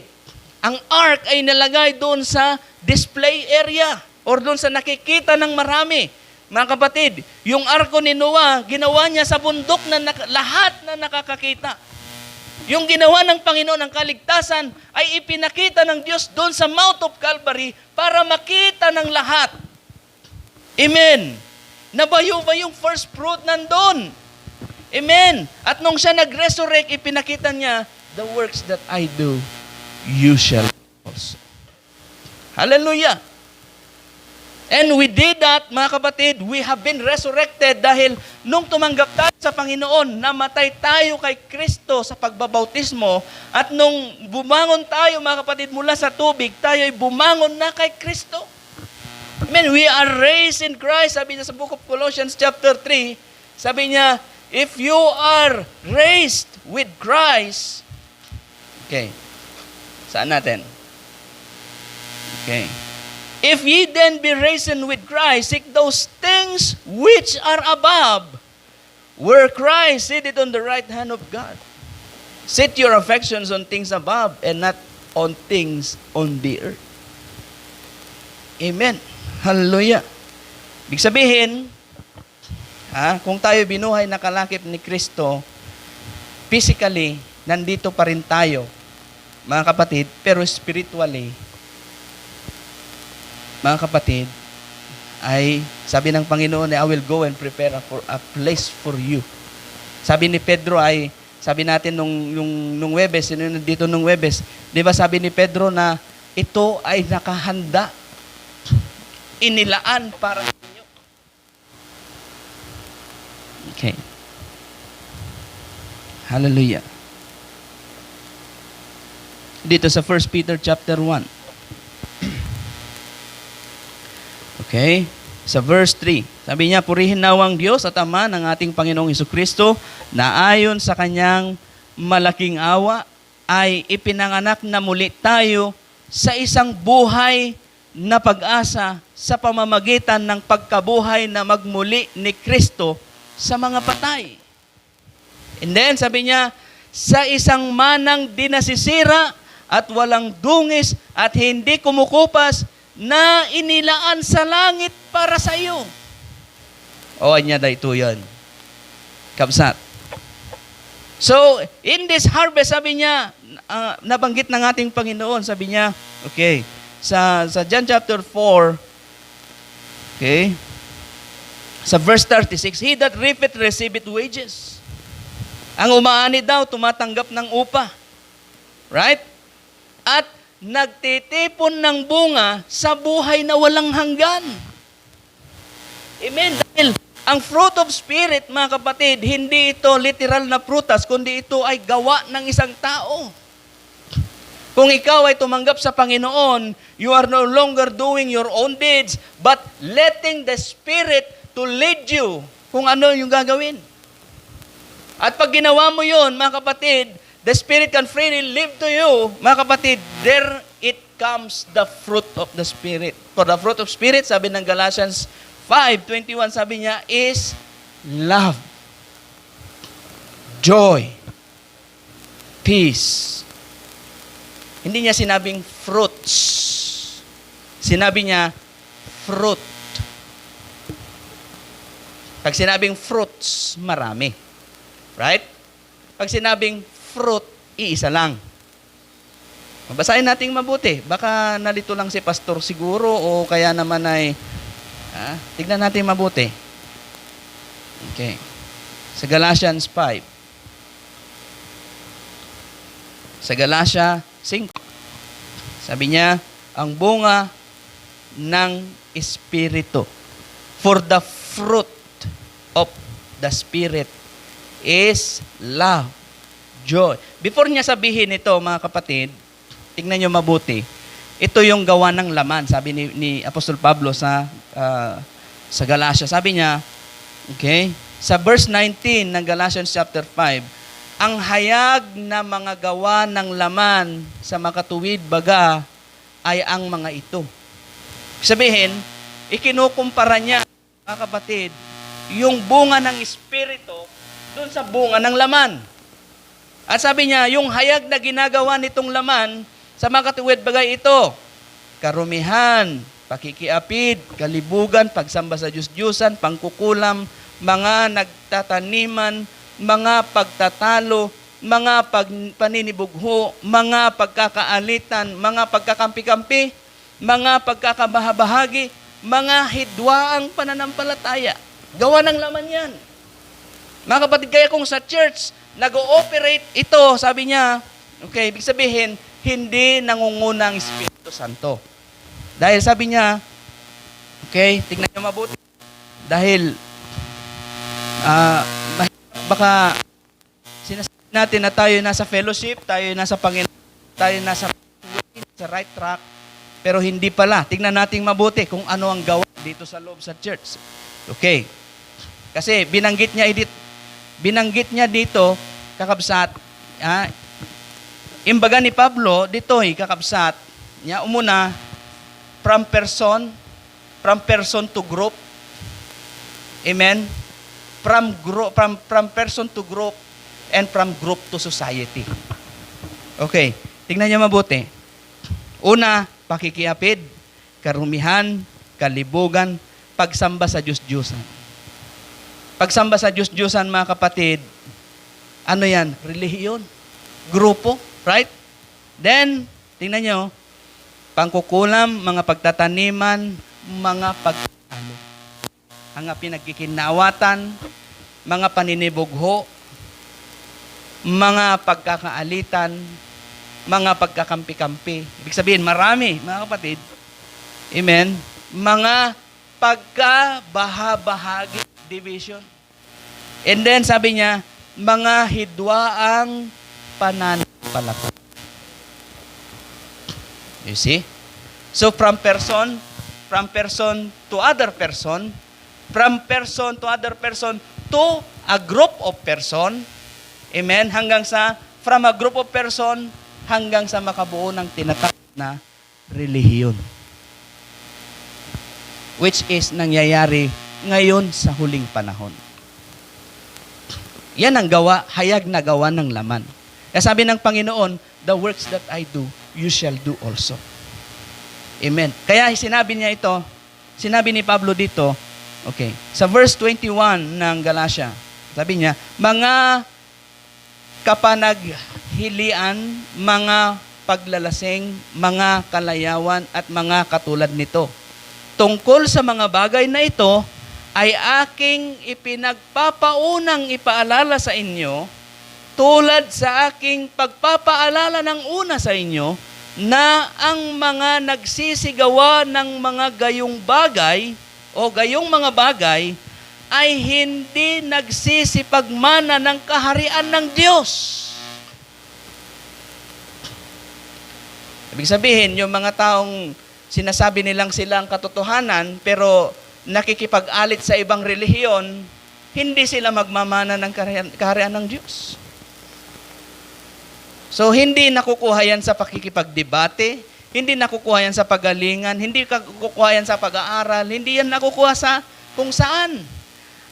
Ang ark ay nalagay doon sa display area or doon sa nakikita ng marami. Mga kapatid, yung arko ni Noah, ginawa niya sa bundok na lahat na nakakakita. Yung ginawa ng Panginoon ng kaligtasan ay ipinakita ng Diyos doon sa Mount of Calvary para makita ng lahat. Amen. Nabayubay yung first fruit nandun. Amen. At nung siya nag-resurrect, ipinakita niya, the works that I do, you shall also. Hallelujah. And we did that, mga kapatid, we have been resurrected dahil nung tumanggap tayo sa Panginoon, namatay tayo kay Kristo sa pagbabautismo, at nung bumangon tayo, mga kapatid, mula sa tubig, tayo ay bumangon na kay Kristo. Amen. We are raised in Christ. Sabi niya sa Book of Colossians chapter 3, sabi niya, if you are raised with Christ, okay, saan natin? Okay. If ye then be risen with Christ, seek those things which are above, where Christ sitteth on the right hand of God. Set your affections on things above and not on things on the earth. Amen. Hallelujah. Ibig sabihin, kung tayo binuhay na kalakip ni Kristo, physically, nandito pa rin tayo, mga kapatid, pero spiritually, mga kapatid, ay sabi ng Panginoon, I will go and prepare a place for you. Sabi ni Pedro ay, sabi natin nung Webes, dito nung Webes, di ba sabi ni Pedro na ito ay nakahanda, inilaan para sa inyo. Okay. Hallelujah. Dito sa 1 Peter chapter 1. Okay? Sa verse 3, sabi niya, purihin nawang Diyos at Ama ng ating Panginoong Hesukristo na ayon sa kanyang malaking awa ay ipinanganak na muli tayo sa isang buhay na pag-asa sa pamamagitan ng pagkabuhay na magmuli ni Kristo sa mga patay. And then, sabi niya, sa isang manang di nasisira at walang dungis at hindi kumukupas na inilaan sa langit para sa iyo. O, anya na ito yan. Kabsat. So, in this harvest, sabi niya, nabanggit ng ating Panginoon, sabi niya, okay, sa John chapter 4, okay, sa verse 36, he that reapeth receiveth wages. Ang umaani daw, tumatanggap ng upa. Right? At nagtitipon ng bunga sa buhay na walang hanggan. Amen. Dahil ang fruit of spirit, mga kapatid, hindi ito literal na prutas, kundi ito ay gawa ng isang tao. Kung ikaw ay tumanggap sa Panginoon, you are no longer doing your own deeds, but letting the Spirit to lead you kung ano yung gagawin. At pag ginawa mo yun, mga kapatid, the Spirit can freely live to you, mga kapatid, there it comes the fruit of the Spirit. For the fruit of Spirit, sabi ng Galatians 5:21, sabi niya, is love, joy, peace. Hindi niya sinabing fruits. Sinabi niya, fruit. Pag sinabing fruits, marami. Right? Pag sinabing fruit, iisa lang. Basahin natin mabuti. Baka nalito lang si pastor siguro o kaya naman ay tignan natin mabuti. Okay. Sa Galatians 5. Sa Galatia 5. Sabi niya, ang bunga ng Espiritu. For the fruit of the Spirit is love, joy. Before niya sabihin ito, mga kapatid, tingnan niyo mabuti. Ito yung gawa ng laman, sabi ni Apostol Pablo sa Galatia. Sabi niya, okay, sa verse 19 ng Galatians chapter 5, ang hayag na mga gawa ng laman sa makatuwid baga ay ang mga ito. Sabihin, ikinukumpara niya, mga kapatid, yung bunga ng Espiritu doon sa bunga ng laman. At sabi niya, yung hayag na ginagawa nitong laman sa makatuwid bagay ito, karumihan, pakikiapid, kalibugan, pagsamba sa Diyos-Diyusan, pangkukulam, mga nagtataniman, mga pagtatalo, mga paninibugho, mga pagkakaalitan, mga pagkakampi-kampi, mga pagkakabahabahagi, mga hidwaang pananampalataya. Gawa ng laman yan. Mga kapatid, kaya kung sa church, nag-ooperate ito, sabi niya, okay, ibig sabihin, hindi nangunguna ang Espiritu Santo. Dahil sabi niya, okay, tignan niyo mabuti. Dahil, baka sinasabi natin na tayo nasa fellowship, tayo nasa Panginoon, tayo nasa right track, pero hindi pala. Tignan natin mabuti kung ano ang gawa dito sa loob sa church. Okay. Kasi binanggit niya dito, kakabsat, imbaga ni Pablo, dito kakabsat, niya umuna, from person to group. Amen? From person to group, and from group to society. Okay, tingnan niyo mabuti. Una, pakikiapid, karumihan, kalibugan, pagsamba sa Diyos-Diyusan. Pagsamba sa Diyos-Diyusan, mga kapatid, ano yan? Relihiyon. Grupo, right? Then, tingnan nyo, pangkukulam, mga pagtataniman, mga pagtatalo. Ang pinagkikinawatan, mga paninibugho, mga pagkakaalitan, mga pagkakampi-kampi. Ibig sabihin, marami, mga kapatid. Amen? Mga pagkabahabahagi, division. And then, sabi niya, mga hidwaang pananampalataya. You see? So, from person to other person, from person to other person, to a group of person, amen, hanggang sa, from a group of person, hanggang sa makabuo ng tinatawag na relihiyon. Which is nangyayari ngayon sa huling panahon. Yan ang gawa, hayag na gawa ng laman. Kaya sabi ng Panginoon, the works that I do, you shall do also. Amen. Kaya sinabi niya ito, sinabi ni Pablo dito, okay, sa verse 21 ng Galatia, sabi niya, mga kapanaghilian, mga paglalasing, mga kalayawan, at mga katulad nito. Tungkol sa mga bagay na ito, ay aking ipinagpapaunang ipaalala sa inyo, tulad sa aking pagpapaalala ng una sa inyo, na ang mga nagsisigawa ng mga gayong bagay, o gayong mga bagay, ay hindi nagsisipagmana ng kaharian ng Diyos. Ibig sabihin, yung mga taong sinasabi nilang sila ang katotohanan, pero nakikipag-alit sa ibang relihiyon, hindi sila magmamana ng kaharian ng Diyos. So, hindi nakukuha yan sa pakikipagdebate, hindi nakukuha yan sa pagalingan, hindi nakukuha yan sa pag-aaral, hindi yan nakukuha sa kung saan.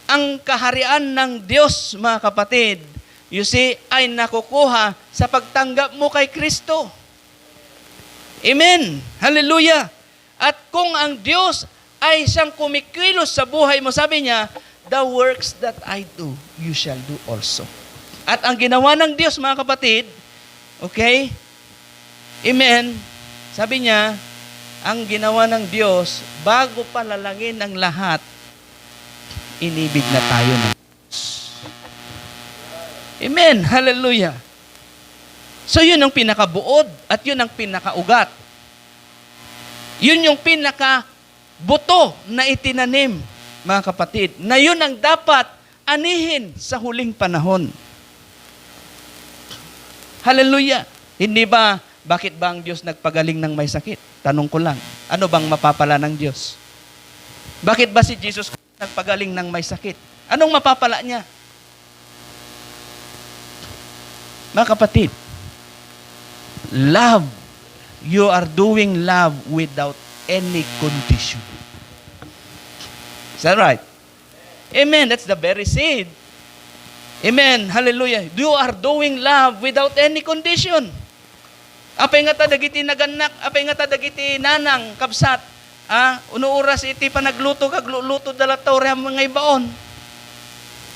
Ang kaharian ng Diyos, mga kapatid, you see, ay nakukuha sa pagtanggap mo kay Kristo. Amen. Hallelujah. At kung ang Diyos ay siyang kumikilos sa buhay mo, sabi niya, the works that I do, you shall do also. At ang ginawa ng Diyos, mga kapatid, okay? Amen. Sabi niya, ang ginawa ng Diyos, bago palalangin ang lahat, inibig na tayo ng Diyos. Amen. Hallelujah. So yun ang pinakabuod at yun ang pinakaugat. Yun yung pinakabuto na itinanim, mga kapatid, na yun ang dapat anihin sa huling panahon. Hallelujah. Hindi ba, bakit ba ang Diyos nagpagaling ng may sakit? Tanong ko lang, ano bang mapapala ng Diyos? Bakit ba si Jesus nagpagaling ng may sakit? Anong mapapala niya? Mga kapatid, love. You are doing love without any condition. Is that right? Amen. That's the very seed. Amen. Hallelujah. You are doing love without any condition. Apay nga ta dagiti naganak, apay nga ta dagiti nanang kabsat. Unuuras iti pa nagluto kag luto dala tawre mga ibaon.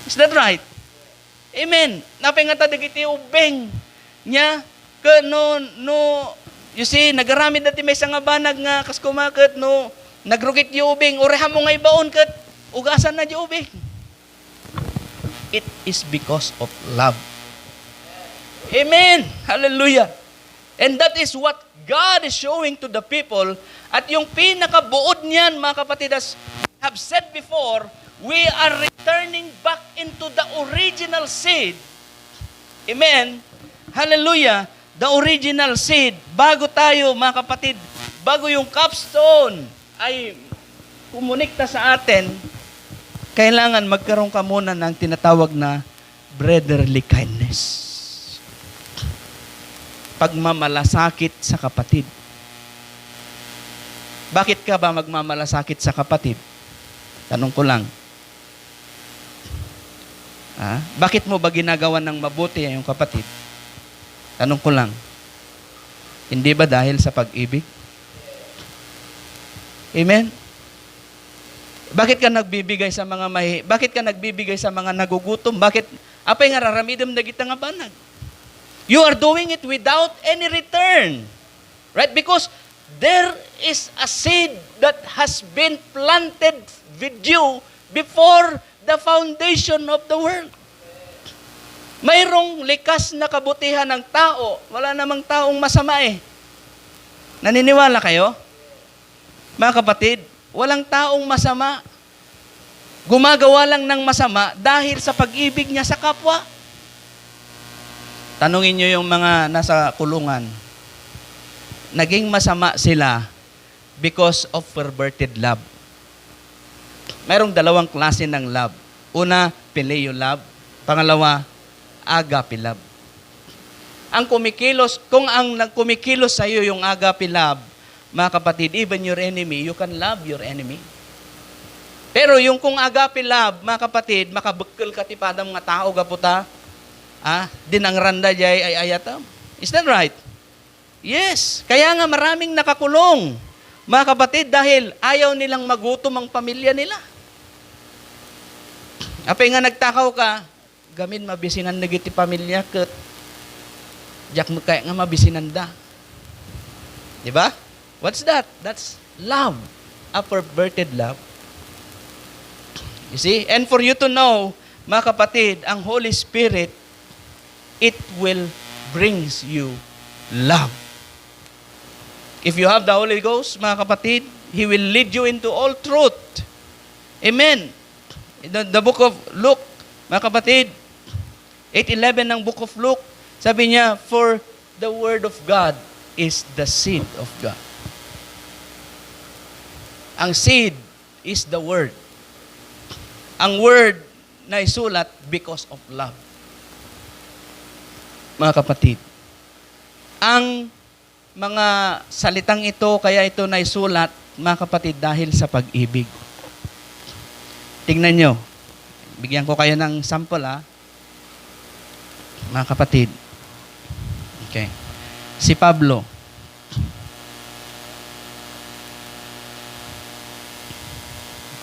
Is that right? Amen. Apay nga ta dagiti ubeng nya no you see, nagaramid dati may nga banag nga kas kumaket no nagrugit yu ubeng oreha mo nga ibaon ket ugasan na yu ubeng. It is because of love. Amen. Hallelujah. And that is what God is showing to the people. At yung pinakabuod niyan, mga kapatid, as I have said before, we are returning back into the original seed. Amen. Hallelujah. The original seed. Bago tayo, mga kapatid, bago yung capstone ay kumunikta sa atin, kailangan magkaroon ka muna ng tinatawag na brotherly kindness. Pagmamalasakit sa kapatid. Bakit ka ba magmamalasakit sa kapatid? Tanong ko lang. Bakit mo ba ginagawa ng mabuti yung kapatid? Tanong ko lang. Hindi ba dahil sa pag-ibig? Amen? Bakit ka nagbibigay sa mga bakit ka nagbibigay sa mga nagugutom? Bakit apay nga raramidem dagita nga banag? You are doing it without any return. Right? Because there is a seed that has been planted with you before the foundation of the world. Mayroong likas na kabutihan ng tao. Wala namang taong masama eh. Naniniwala kayo? Mga kapatid, walang taong masama. Gumagawa lang ng masama dahil sa pag-ibig niya sa kapwa. Tanungin niyo yung mga nasa kulungan. Naging masama sila because of perverted love. Mayroong dalawang klase ng love. Una, phileo love. Pangalawa, agape love. Ang kumikilos, kung ang kumikilos sa iyo yung agape love, mga kapatid, even your enemy, you can love your enemy. Pero yung kung agape love, mga kapatid, makabukkel ka tipadang mga tao, gaputa, dinangranda jay ay ayatam. Is that right? Yes. Kaya nga maraming nakakulong, mga kapatid, dahil ayaw nilang magutom ang pamilya nila. Apay nga nagtakaw ka, gamin mabisinan na giti pamilya, kat jak mo kaya nga mabisinan da. Diba? What's that? That's love. A perverted love. You see? And for you to know, mga kapatid, ang Holy Spirit, it will brings you love. If you have the Holy Ghost, mga kapatid, He will lead you into all truth. Amen. The book of Luke, mga kapatid, 8:11 ng book of Luke, sabi niya, for the word of God is the seed of God. Ang seed is the word. Ang word na isulat because of love. Mga kapatid, ang mga salitang ito, kaya ito na isulat, mga kapatid, dahil sa pag-ibig. Tingnan nyo. Bigyan ko kayo ng sample, mga kapatid. Okay. Si Pablo.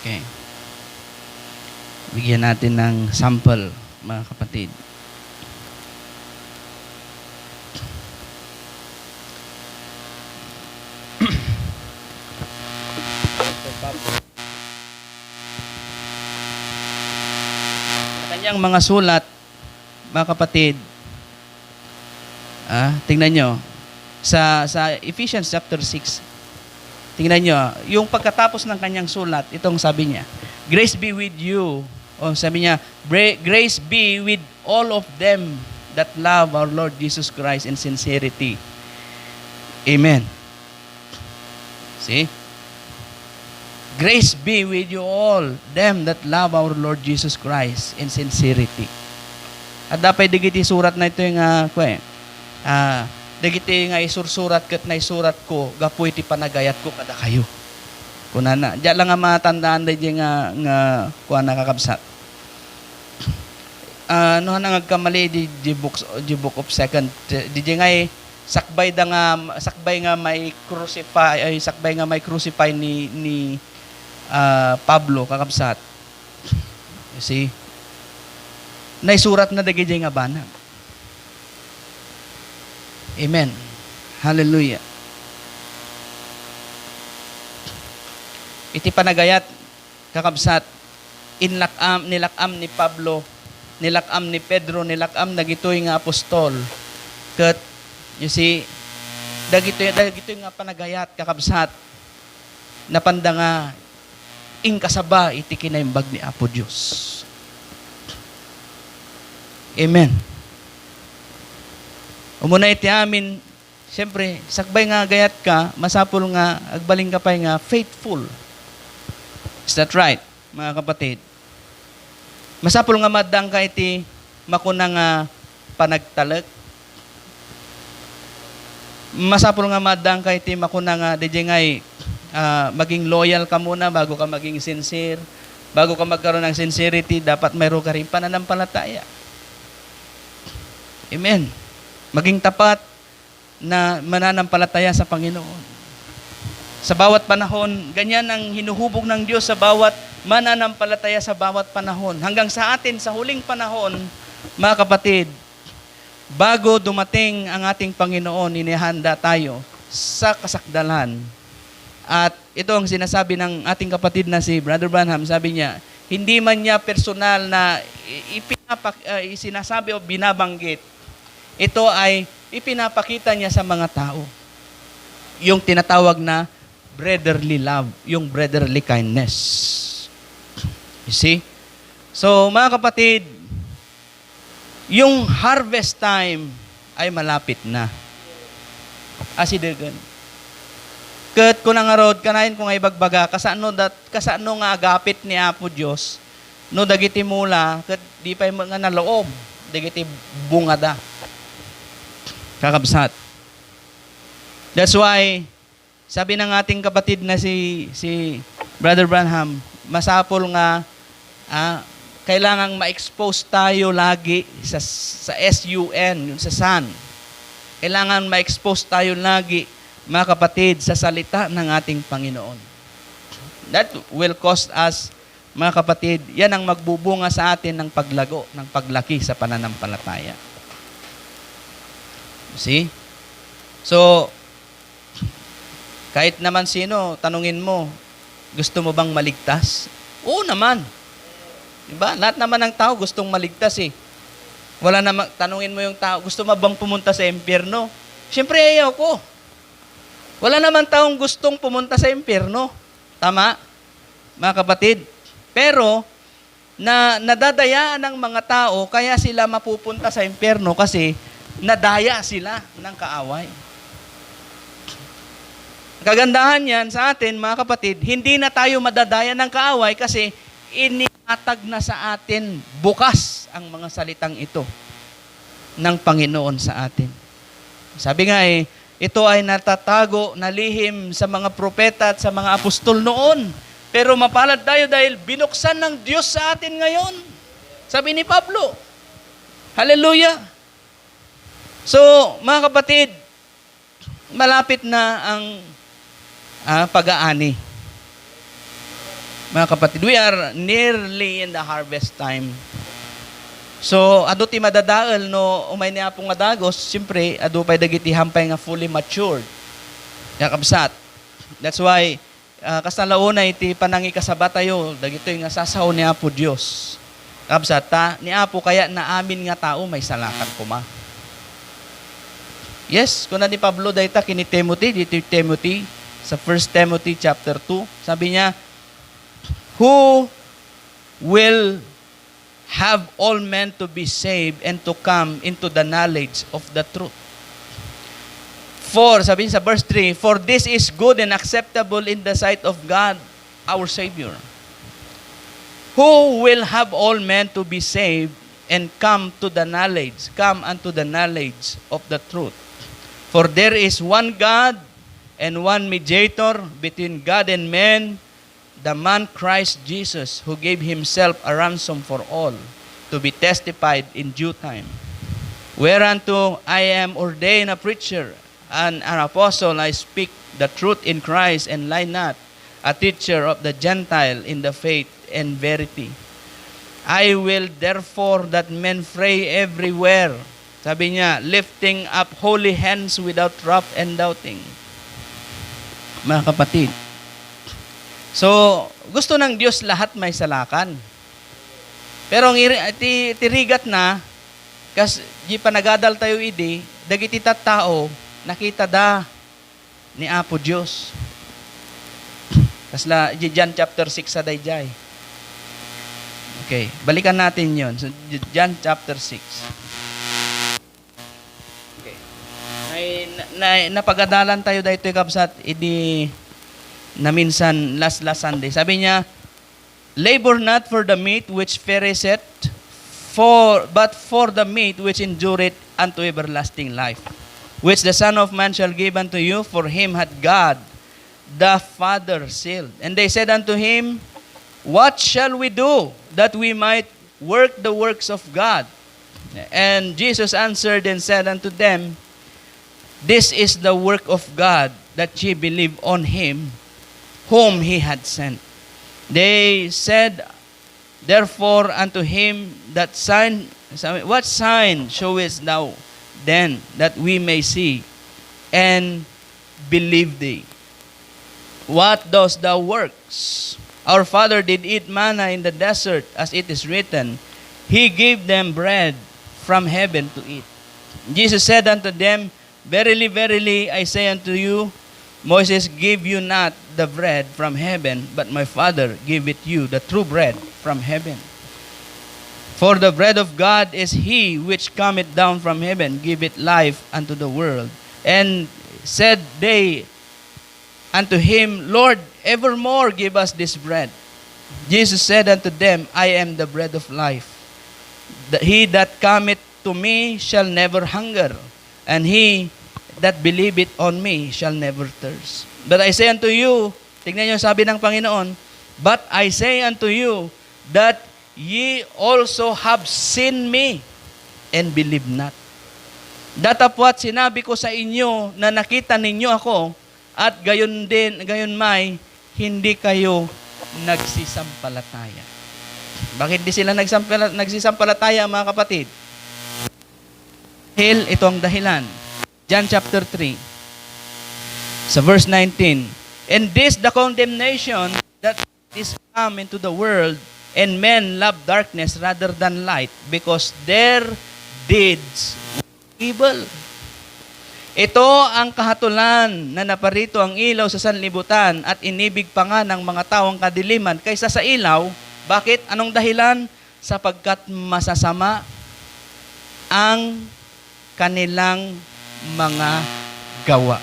Okay. Bigyan natin ng sample, mga kapatid. Kanyang mga sulat, mga kapatid, tingnan nyo, sa Ephesians chapter 6, tingnan nyo, yung pagkatapos ng kanyang sulat, itong sabi niya, grace be with you, sabi niya, grace be with all of them that love our Lord Jesus Christ in sincerity. Amen. See? Grace be with you all, them that love our Lord Jesus Christ in sincerity. At dapat digiti surat na ito yung digiti nga isursurat kat na isurat ko, gapoy ti panagayat ko kada kayo. Kunana, diyan lang nga matandaan da nga kuha nakakabsat. No nga nagkamali di book of second, di nga sakbay nga may crucify ni Pablo kakabsat. You see? Naisurat na dagiti nga banag. Amen. Hallelujah. Iti panagayat kakabsat nilakam ni Pablo, nilakam ni Pedro, nilakam dagitoy nga apostol. Ket you see, dagitoy nga panagayat kakabsat napanda nga ingkasaba iti kinaimbag ni Apo Dios. Amen. Umuna iti amin, siyempre, sakbay nga gayat ka, masapul nga, agbaling ka pa nga, faithful. Is that right, mga kapatid? Masapul nga madang ka iti makuna nga panagtalag. Masapul nga madang ka iti makuna nga, DJ ngay, maging loyal ka muna bago ka maging sincere. Bago ka magkaroon ng sincerity, dapat mayroon ka rin pananampalataya. Amen. Maging tapat na mananampalataya sa Panginoon. Sa bawat panahon, ganyan ang hinuhubog ng Diyos sa bawat mananampalataya sa bawat panahon. Hanggang sa atin, sa huling panahon, mga kapatid, bago dumating ang ating Panginoon, inihanda tayo sa kasakdalan. At ito ang sinasabi ng ating kapatid na si Brother Branham, sabi niya, hindi man niya personal na sinasabi o binabanggit, ito ay ipinapakita niya sa mga tao. Yung tinatawag na brotherly love, yung brotherly kindness. You see? So, mga kapatid, yung harvest time ay malapit na. Asidegan. Kat ko nang arod, kanayin ko nga ibagbaga, kasano nga agapit ni Apo Diyos, no dagiti mula, kat di pa yung mga naloob, dagiti bungada. Kakabsat. That's why, sabi ng ating kapatid na si Brother Branham, masapol nga, kailangang ma-expose tayo lagi sa SUN, yung sa sun. Kailangan ma-expose tayo lagi, mga kapatid, sa salita ng ating Panginoon. That will cost us, mga kapatid, yan ang magbubunga sa atin ng paglago, ng paglaki sa pananampalataya. See? So, kahit naman sino, tanungin mo, gusto mo bang maligtas? Oo naman. Diba? Lahat naman ng tao gustong maligtas eh. Wala namang, tanungin mo yung tao, gusto mo bang pumunta sa impyerno? Siyempre ayaw ko. Wala naman taong gustong pumunta sa impyerno. Tama? Mga kapatid. Pero, nadadayaan ng mga tao, kaya sila mapupunta sa impyerno kasi nadaya sila ng kaaway. Kagandahan yan sa atin, mga kapatid, hindi na tayo madadaya ng kaaway kasi iniatag na sa atin bukas ang mga salitang ito ng Panginoon sa atin. Sabi nga ito ay natatago na lihim sa mga propeta at sa mga apostol noon. Pero mapalad tayo dahil binuksan ng Diyos sa atin ngayon. Sabi ni Pablo. Hallelujah! So, mga kapatid, malapit na ang pag-aani. Mga kapatid, we are nearly in the harvest time. So, ado ti madadaal no umay niya pong madagos, siyempre, ado pa'y dagiti hampay nga fully matured. Yakabsat. That's why, kasalauna iti panangi kasaba tayo, dagito yung sasaw ni Apo Diyos. Yakabsat, ni Apo kaya na amin nga tao may salakan kuma. Yes, kuna ni Pablo dayta kini Timothy, dito Timothy, sa 1 Timothy chapter 2, sabi niya, who will have all men to be saved and to come into the knowledge of the truth. For, sabi niya sa verse 3, for this is good and acceptable in the sight of God, our Savior. Who will have all men to be saved and come unto the knowledge of the truth. For there is one God and one mediator between God and men, the man Christ Jesus, who gave himself a ransom for all, to be testified in due time. Whereunto I am ordained a preacher and an apostle, I speak the truth in Christ and lie not, a teacher of the Gentile in the faith and verity. I will therefore that men pray everywhere. Sabi niya, lifting up holy hands without wrath and doubting. Mga kapatid, so, gusto ng Diyos lahat may salakan. Pero ang tirigat na, kasi di pa nagadal tayo dagiti tao, nakita da ni Apo Diyos. Kasla, John chapter 6 sa dayjay. Okay, balikan natin yon. So, John chapter 6. Okay. Napagadalan tayo dahito kapsat, na minsan last Sunday. Sabi niya, labor not for the meat which perisheth, but for the meat which endureth unto everlasting life, which the Son of Man shall give unto you, for him hath God the Father sealed. And they said unto him, what shall we do that we might work the works of God? And Jesus answered and said unto them, this is the work of God, that ye believe on him whom he had sent. They said, therefore, unto him that sign, what sign showest thou then, that we may see and believe thee? What dost thou works? Our father did eat manna in the desert, as it is written, he gave them bread from heaven to eat. Jesus said unto them, verily, verily, I say unto you, Moses gave you not the bread from heaven, but my Father giveth you the true bread from heaven. For the bread of God is he which cometh down from heaven, giveth life unto the world. And said they unto him, Lord, evermore give us this bread. Jesus said unto them, I am the bread of life. He that cometh to me shall never hunger, and he that believeth on me shall never thirst. But I say unto you, tignan niyo sabi ng Panginoon, but I say unto you, that ye also have seen me and believe not. Datapwat sinabi ko sa inyo na nakita ninyo ako at gayon may hindi kayo nagsisampalataya. Bakit di sila nagsisampalataya, mga kapatid? Dahil ito ang dahilan. John chapter 3, sa verse 19. And this the condemnation that is come into the world, and men love darkness rather than light, because their deeds were evil. Ito ang kahatulan na naparito ang ilaw sa sanlibutan at inibig pa nga ng mga taong kadiliman kaysa sa ilaw. Bakit? Anong dahilan? Sapagkat masasama ang kanilang mga gawa.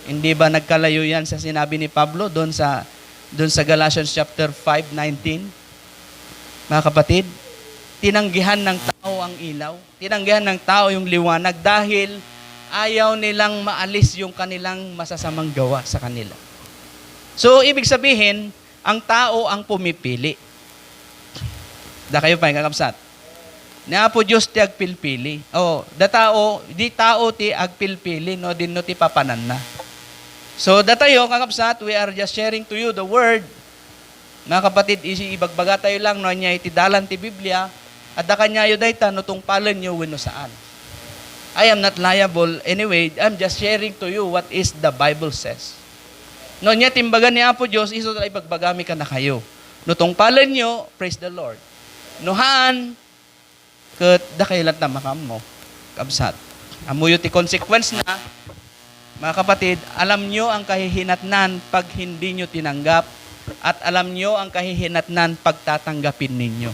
Hindi ba nagkalayo yan sa sinabi ni Pablo doon sa Galatians chapter 5:19? Mga kapatid, tinanggihan ng tao ang ilaw, tinanggihan ng tao yung liwanag dahil ayaw nilang maalis yung kanilang masasamang gawa sa kanila. So, ibig sabihin, ang tao ang pumipili. Da kayo pa, kakabsat. Na po Diyos ti agpilpili. Di tao ti agpilpili, no, din no ti papanan na. So, datayo, kakabsat, we are just sharing to you the word. Mga kapatid, ibagbaga tayo lang, no, niya itidalan ti Biblia, at da kanya yun dayta, no, tong palan nyo, wino saan. I am not liable. Anyway, I'm just sharing to you what is the Bible says. No, niya timbagan ni Apo Diyos, iso tayo ibagbagami ka na kayo. No, tong palan nyo, praise the Lord. No, haan, kat da kayo lang tamakam mo, kabsat. Amuyo ti consequence na, mga kapatid, alam nyo ang kahihinatnan pag hindi nyo tinanggap, at alam nyo ang kahihinatnan pag tatanggapin ninyo.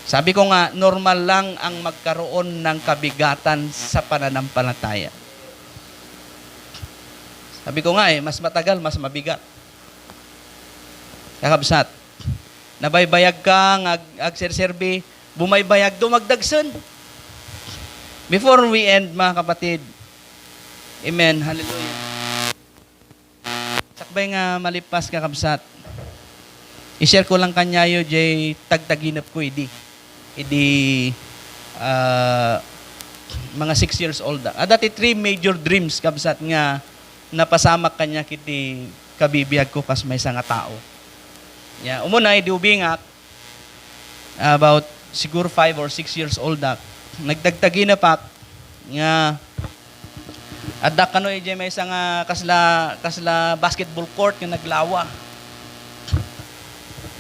Sabi ko nga, normal lang ang magkaroon ng kabigatan sa pananampalataya. Sabi ko nga mas matagal, mas mabigat. Kakabsat, nabaybayag ka, agserserbi, bumaybayag, dumagdagsan. Before we end, mga kapatid, amen, hallelujah. Sakbay nga malipas, kakabsat, i-share ko lang kanyayo, jay tagtaginap ko, mga 6 years old. Dati 3 major dreams, kabsat nga, napasamak kanya kiti kabibiyag ko kas may nga tao. Yeah, umunay, di ubingak, about siguro 5 or 6 years old ak. Nagdagtagi na pak, nga, at da kano may nga kasla basketball court nga naglawa.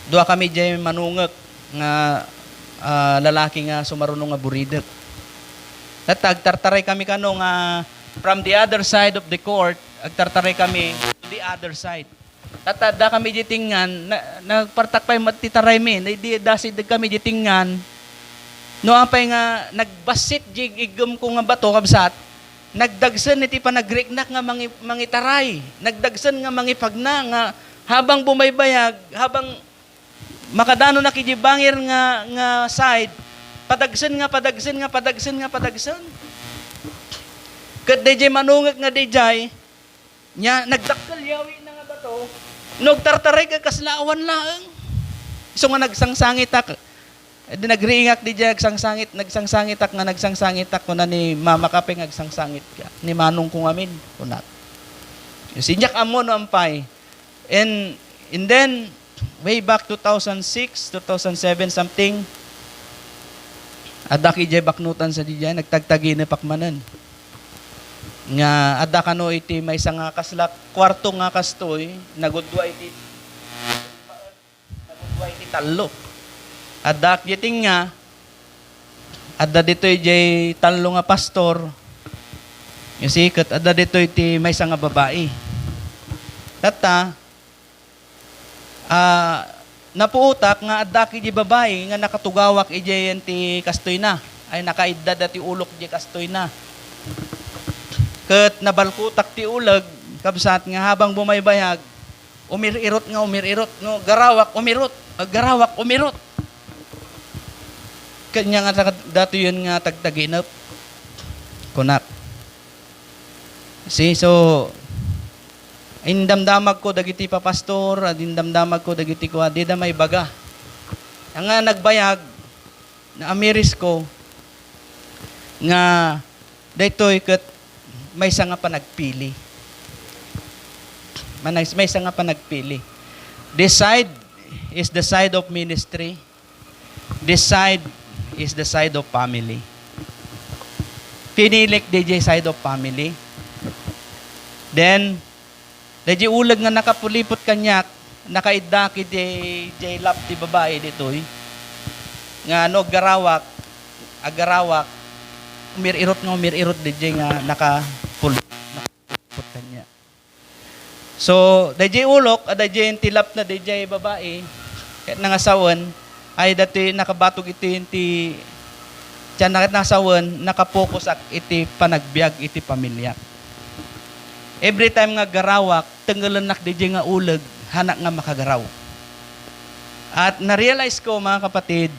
Dua kami jay manungek nga lalaki nga sumarunong nga buridet. Tagtartaray kami kano nga from the other side of the court, agtartaray kami to the other side. Tatada kami ditingan, nagpartakpay matitaray mi, dasid kami ditingan. No apay nga nagbasit jig igum ko nga bato kabsat. Nagdagsan iti pa nagriknak nga mangitaray. Nagdagsan nga mangipagna nga habang bumaybayag, habang makadano na kijibangir nga side, padagsan. Kat DJ manungag nga DJ, nya nagdakkel yawi na nga bato, nagtartaray ka kaslaawan laang. So nga nagsangsangit ak. Nagriingak DJ nagsangsangit ak ko na ni Mama Kape nagsangsangit ka. Ni Manong kong amin, kunat. Sinyak amo no ampay. And then, way back 2006, 2007 something, ada ki DJ baknutan sa DJ, nagtagtagi na pakmanan. Nga ada kano iti may nga kasla kwarto nga kastoy nagudwa iti talo. Ada kiting nga ada dito iti talo nga pastor. You see, kat ada dito iti may nga babae. Tata napuutak nga ada ki babae nga nakatugawak iti enti kastoy na. Ay nakaidad ati ulok iti kastoy na. Kat nabalkutak ti ulag, kabsat nga habang bumaybayag, umirirot, no, garawak, umirot. Kanya nga dato yun nga tagtaginap, kunak. See, so, Indamdamag ko dagiti papastor, at indamdamag ko dagiti ko, di da may baga. Ang nga nagbayag, na amiris ko, nga daytoy ket may isa nga pa nagpili. May isa nga pa nagpili. This side is the side of ministry. This side is the side of family. Pinilik DJ side of family. Then, DJ ulag nga nakapulipot kanyak, nakaidaki DJ lap ti babae ditoy. Nga garawak, agarawak, umirirot DJ nga nakapulipot kanya. So, DJ ulok, DJ tilap na DJ babae, kahit nangasawan, ay dati nakabatog iti tiyan nakit nasawan, nakapokus ak iti panagbiag iti pamilya. Every time nga garawak, tenggalanak DJ nga ulag, hanak nga makagaraw. At na-realize ko mga kapatid,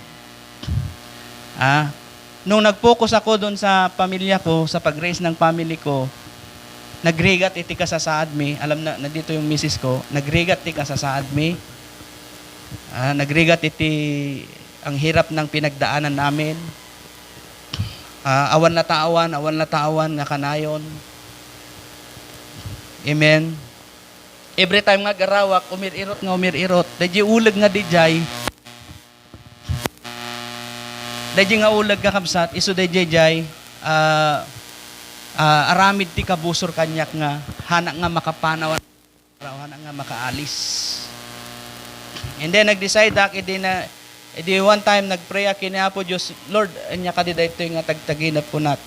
nung nag-focus ako doon sa pamilya ko, sa pag-raise ng family ko, nagrigat iti kasasaad mi, alam na nandito yung misis ko, nagrigat iti kasasaad mi, nagrigat iti ang hirap ng pinagdaanan namin, awan na tawan nga kanayon. Amen. Every time nga garawak, umirirot. Dadya ulag nga dijay. Dadya nga ulag nga kamsat, iso dadya jay, aramid ti kabusor kanyak nga, hanak nga makapanaw, hanak nga makaalis. And then nag-decide edi one time nagpray kini Apo Dios, Lord, anya ka di daytoy nga tagtaginap kunat,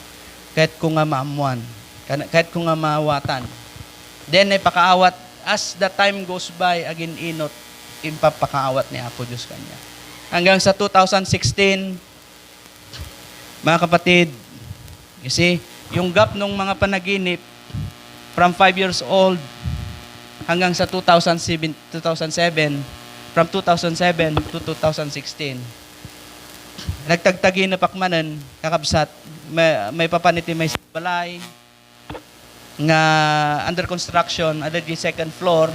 kahit ko nga maamuan, kahit ko nga maawatan. Then ipakaawat, as the time goes by, agin inot, impapakaawat ni Apo Diyos kanya. Hanggang sa 2016, mga kapatid, you see, yung gap nung mga panaginip, from 5 years old, hanggang sa 2007, from 2007 to 2016, nagtagtaginap akmanan, kakabsat, may papaniti may balay, nga under construction, ada di second floor.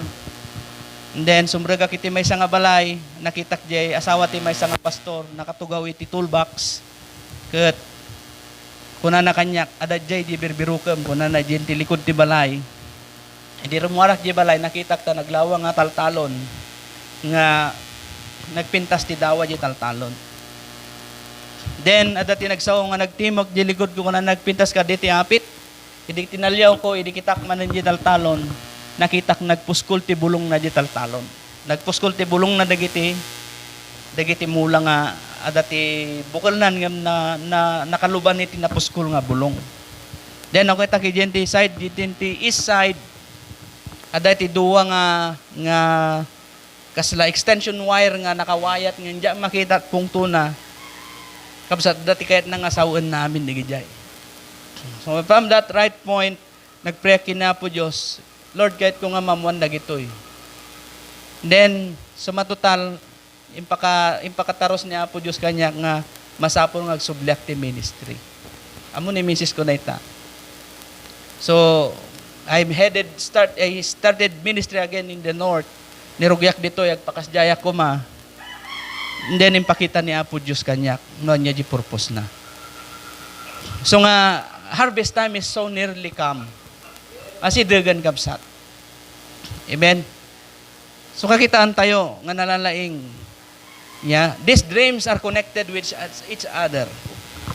And then, sumraga kiti may nga balay, nakitak di asawa ti may nga pastor, nakatugaw iti toolbox. Ket, kuna na kanyak, ada di birbirukam, kuna na di likod ti balay. Hindi rumuarak di balay, nakitak ta naglawa nga taltalon, nga nagpintas ti dawa di taltalon. Then, ada ti nagsaw nga nagtimok, di likod ko kuna nagpintas ka di ti apit. Idi tinalyaw ko, idi kitak man ng digital talon, nakitak nagpuskol ti bulong na digital talon. Nagpuskol ti bulong na dagiti mula nga, adati bukal na nakaluban iti napuskol nga bulong. Then ako kita ki side, ti east side, adati duwa nga kasla extension wire nga nakawayat nga diya makita pungto na, kapsat dati kahit nang asawin namin digijay. So from that right point, nagpray kina po Diyos, Lord, kahit ko nga mamuan dagitoy. Then, sa matutal, impakataros niya po Diyos kanya nga masapol nga agsublyak ti ministry. Amo ni misis ko na ita. So, I started ministry again in the north. Nirugyak dito, agpakasjaya ko ma. And then, impakita niya po Diyos kanya, noon niya di purpose na. So nga, harvest time is so nearly come. Asi dagan kabsat. Amen. So kakitaan tayo nga nalalaing. Yeah, these dreams are connected with each other.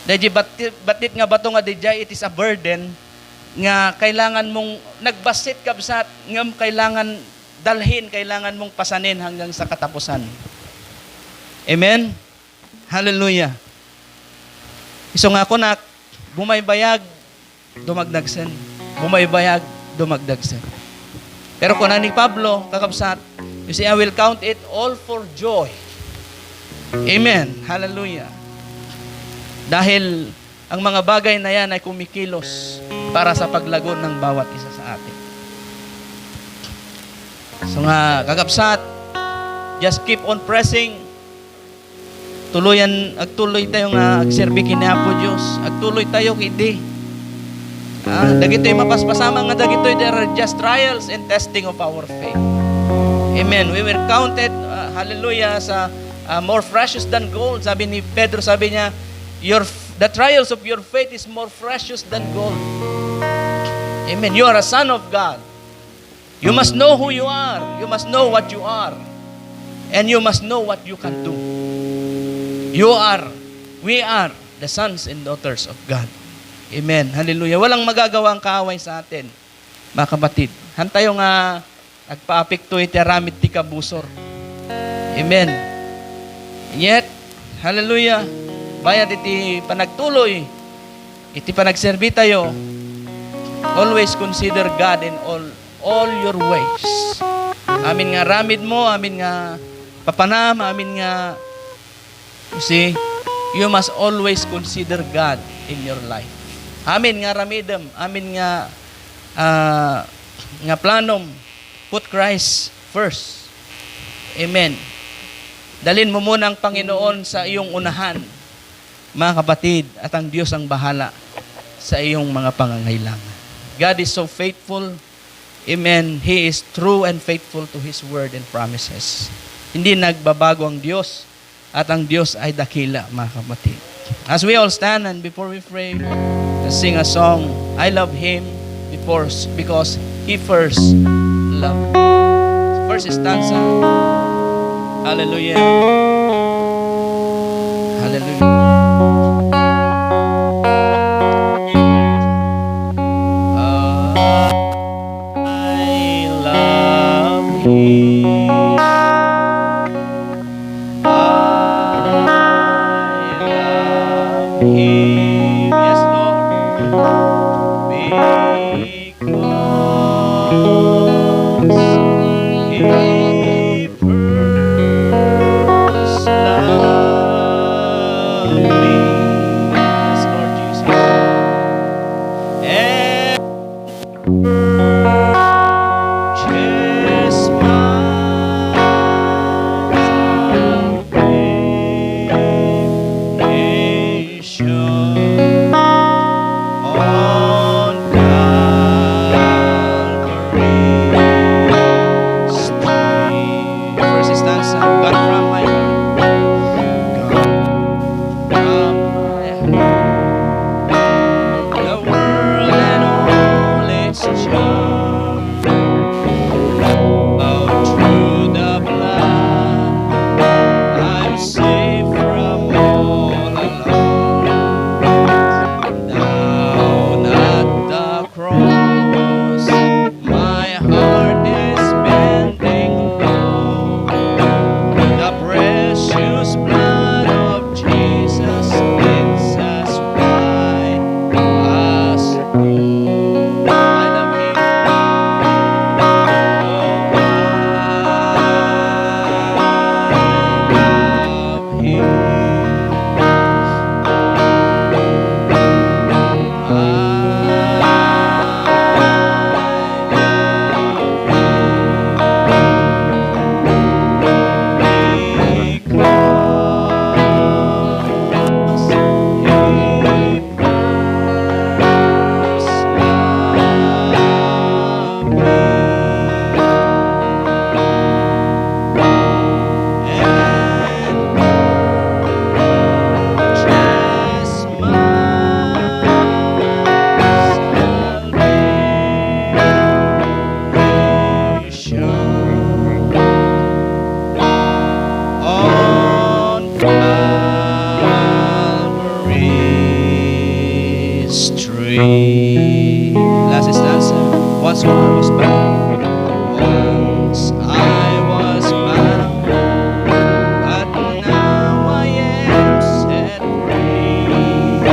Daji batit nga bato nga dijay, it is a burden nga kailangan mong nagbasit kabsat, nga kailangan dalhin, kailangan mong pasanin hanggang sa katapusan. Amen. Hallelujah. Iso nga ko nak bumaybayag, dumagdagsen. Bumaybayag, dumagdagsen. Pero kung ni Pablo, kakabsat, you see, I will count it all for joy. Amen. Hallelujah. Dahil ang mga bagay na yan ay kumikilos para sa paglagon ng bawat isa sa atin. So nga, kakabsat, just keep on pressing. Agtuloy tayo nga agserbi kini Apo Dios. Agtuloy tayo kidi. Dagito'y mapaspasama nga dagito'y there are just trials and testing of our faith. Amen. We were counted, hallelujah, sa more precious than gold. Sabi ni Pedro, sabi niya, the trials of your faith is more precious than gold. Amen. You are a son of God. You must know who you are. You must know what you are. And you must know what you can do. We are the sons and daughters of God. Amen. Hallelujah. Walang magagawa ang kaaway sa atin, mga kapatid. Hantayo nga, nagpa-apekto iti aramid ti kabusor. Amen. Yet, hallelujah, bayad iti panagtuloy, iti panagserbi tayo, always consider God in all your ways. Amin nga ramid mo, amin nga papanam, amin nga, you see, you must always consider God in your life. Amin nga ramidem, amin nga planom, put Christ first. Amen. Dalin mo muna ang Panginoon sa iyong unahan, mga kapatid, at ang Diyos ang bahala sa iyong mga pangangailangan. God is so faithful. Amen. He is true and faithful to His word and promises. Hindi nagbabago ang Diyos, at ang Diyos ay dakila, mga kapatid. As we all stand and before we pray, let's sing a song, I love Him because He first loved me. First stanza. Hallelujah. Hallelujah. I love Him. Yes, Lord. Because He first loved me. Yes, Lord Jesus. And purchased my salvation on Calvary's tree. First stanza, God from my heart, God from my heart, the world and all its charm, out through the blood, I'm safe from all alarm. Down at the cross, my heart is bending low. The precious blood of Jesus makes us white as snow. I love Him. Oh, I love Him. On Calvary's tree. Last stanza. Once I was bound. Once I was bound, but now I am set free.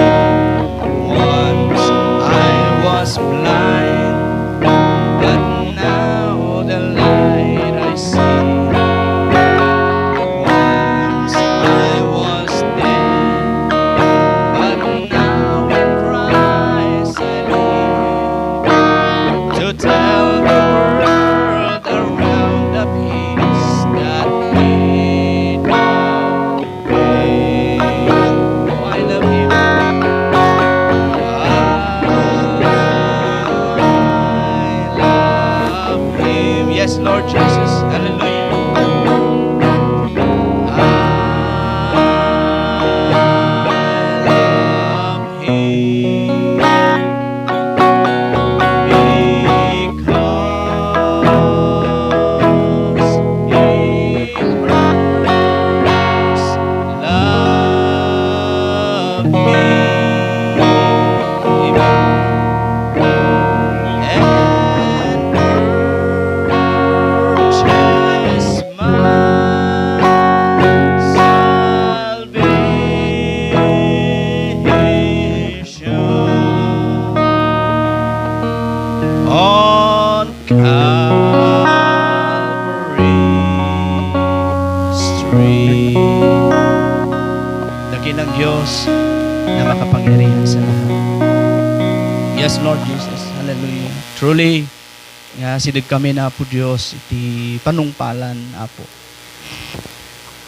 Once I was blind, but now the light I see. Once I was dead, but now in Christ I live, to tell the world Yes, Lord Jesus. Hallelujah. Dakilang Diyos na makapangyarihan sa lahat. Yes, Lord Jesus. Hallelujah. Truly, nga sidig kami na po Diyos, iti panungpalan, Apo.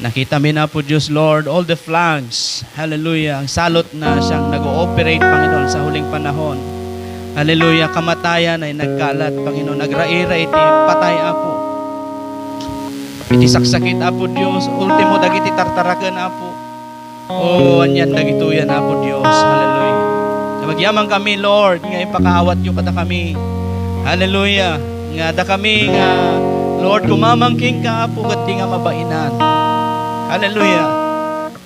Nakita mi na po Diyos, Lord, all the flags. Hallelujah. Ang salot na siyang nag-ooperate, Panginoon, sa huling panahon. Hallelujah. Kamatayan ay nagkalat, Panginoon. Nagraira, iti patay, Apo. Iti saksakit, Apo Diyos. Ultimo, dagiti tartarakan, Apo. Anyan, dagituyan, Apo Diyos. Hallelujah. Magyaman kami, Lord, nga ipakaawat yung kada kami. Hallelujah. Nga da kami, nga, Lord, kumamangking ka, Apo, kat di nga mabainan. Hallelujah.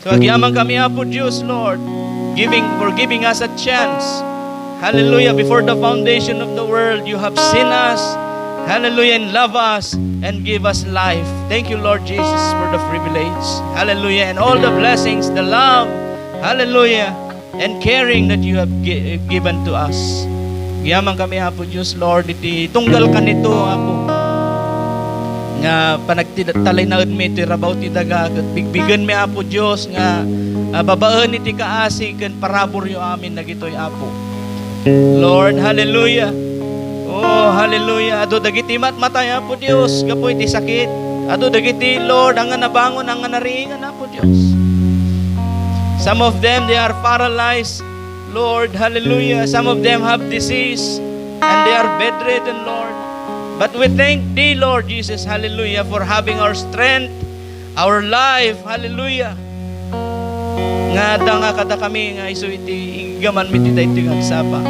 So, magyaman kami, Apo Diyos, Lord, for giving us a chance. Hallelujah. Before the foundation of the world, you have seen us. Hallelujah. And love us and give us life. Thank you, Lord Jesus, for the privilege. Hallelujah. And all the blessings, the love. Hallelujah. And caring that you have given to us. Giyaman kami, Apo Diyos, Lord, iti tunggal ka nito, Apo. Nga panagtalay na mi iti rabaw ti daga, kat bigbigan mi, Apo Diyos, nga babaan iti kaasi, kan parabor yu amin na gito'y, Apo. Lord, hallelujah. Hallelujah. Ado dagiti matmatay, Apo Diyos, kapo iti sakit. Ado dagiti, Lord, ang nabangon, ang nariingan, Apo Diyos. Some of them, they are paralyzed, Lord, hallelujah. Some of them have disease, and they are bedridden, Lord. But we thank Thee, Lord Jesus, hallelujah, for having our strength, our life, hallelujah. Nga nga kada kami, nga iso iti inggaman mi tita iti agsapa.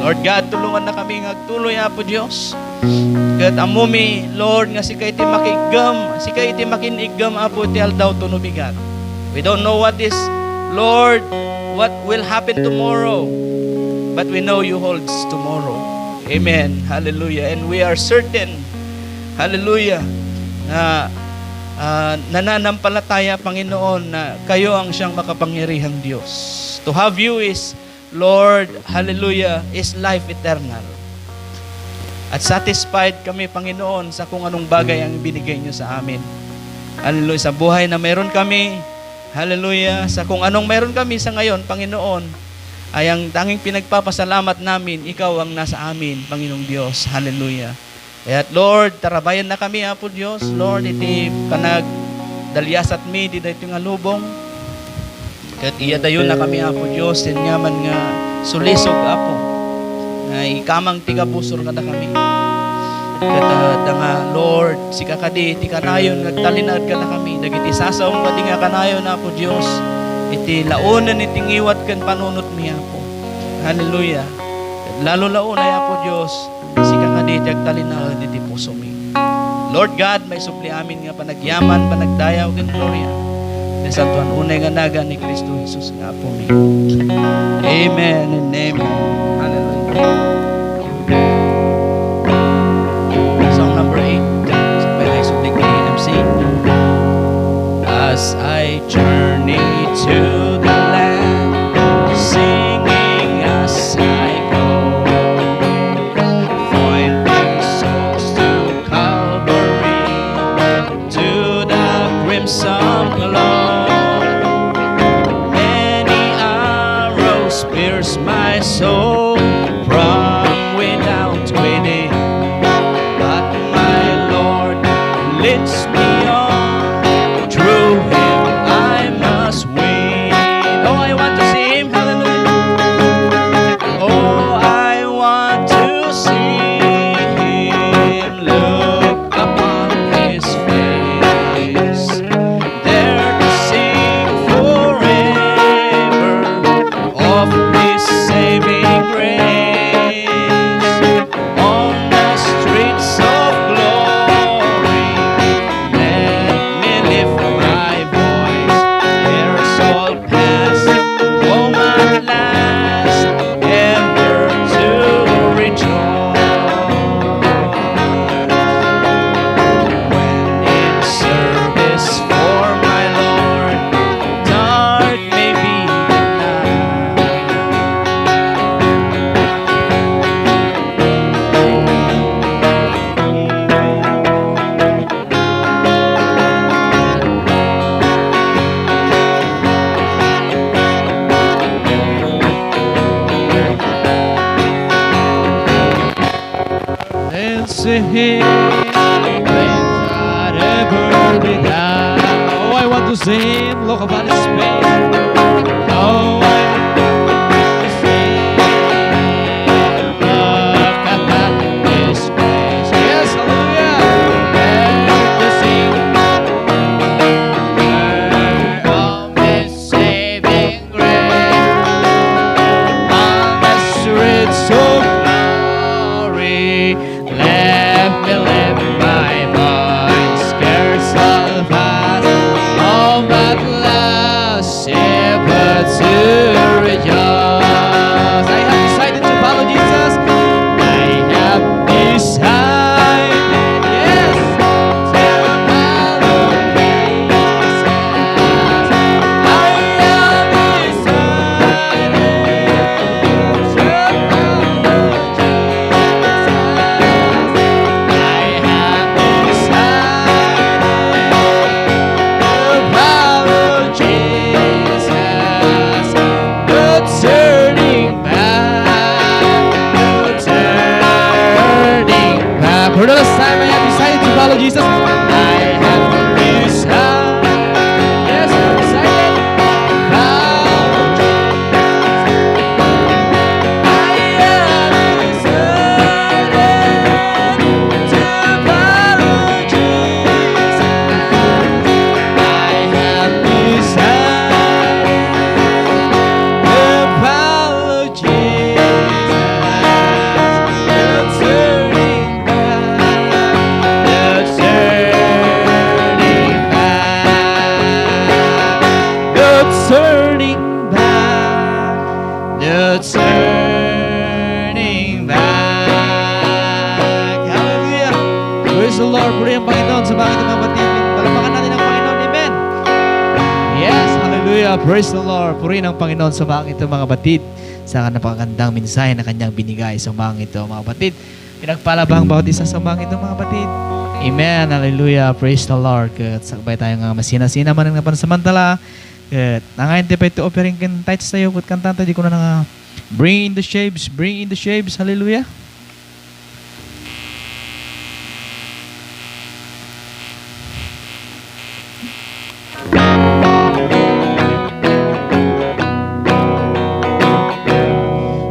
Lord God, tulungan na kami nga agtuloy, Apo Diyos. Kat amumi, Lord, nga sika iti makigam, sika iti makinigam, Apo, iti aldaw tunubigat. We don't know what is, Lord, what will happen tomorrow, but we know you holds tomorrow. Amen. Hallelujah. And we are certain, hallelujah, na nananampalataya, Panginoon, na kayo ang siyang makapangyarihang Diyos. To have you is, Lord, hallelujah, is life eternal. At satisfied kami, Panginoon, sa kung anong bagay ang binigay niyo sa amin. Hallelujah. Sa buhay na meron kami, hallelujah, sa kung anong meron kami sa ngayon, Panginoon, ay ang tanging pinagpapasalamat namin, ikaw ang nasa amin, Panginoong Diyos. Hallelujah. Kaya Lord, tarabayan na kami, Apo Diyos. Lord, iti panagdalyasat mi, di dito nga lubong. Kaya iyadayon na kami, Apo Diyos, tinyaman nga sulisog, Apo. Na ikamang tigabusor ka na kami. Kaya nga, Lord, si kakadi, iti kanayon, nagtalinad ka na kami. Nagiti sasaong ka di nga kanayon, Apo Diyos. Iti launan, iti ngiwat kan panunot mi, Apo. Hallelujah. Lalo launay, Apo Diyos, si kakadi, iti agtalinad, iti puso mi. Lord God, may supli amin nga panagyaman, panagdayaw, gan gloria. Sa tuwan unay nga naga ni Kristo Jesus nga po mi. Amen and amen. Hallelujah. Song number 8. Sabay ay sublik ni MC. As I journey to the land, singing as I go, pointing souls to Calvary, to the crimson glow. Pierce my soul from without within, but my Lord leads me on. Through Him I must win. Oh, I want to see Him, hallelujah. Oh, I want to see Him. Look Him. Let ever be down. Oh, I want to see Him. Look upon His face. Oh, I want to see Him. Look upon His face. Yes, hallelujah. Let us sing. Of His saving grace. On the streets of glory. Let me lift my voice, scarce all fast, all but last, but to rejoice. I have decided to follow Jesus. I have decided, yes, to follow Jesus. I have decided to follow for the last time, I have decided to follow Jesus. I have decided, yes, I have decided to follow Jesus. I have decided to follow Jesus. I have decided to follow Jesus. Turning back. Hallelujah. Praise the Lord. Puri ang Panginoon sa bakit mga batid. Palapakan natin ang Panginoon. Amen. Yes, hallelujah. Praise the Lord. Puri ang Panginoon sa bakit ito mga batid. Sa napakagandang mensahe na kanyang binigay sa mga ito mga batid. Pinagpalabang bawat isa sa mga ito mga batid. Amen. Hallelujah. Praise the Lord. Sakbay tayo nga masina-sina man nga pansamantala. Nangayon tayo ito offering kan tights tayo kut kantanta di ko na nga bring in the shapes, hallelujah.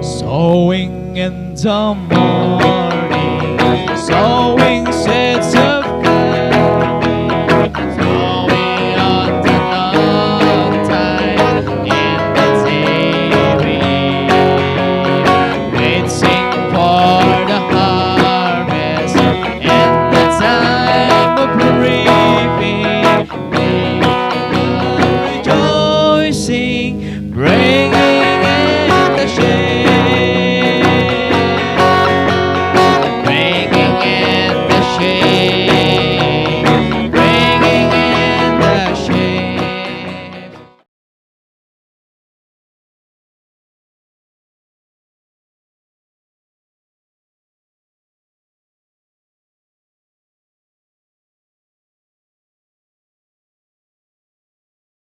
Sowing in the morning.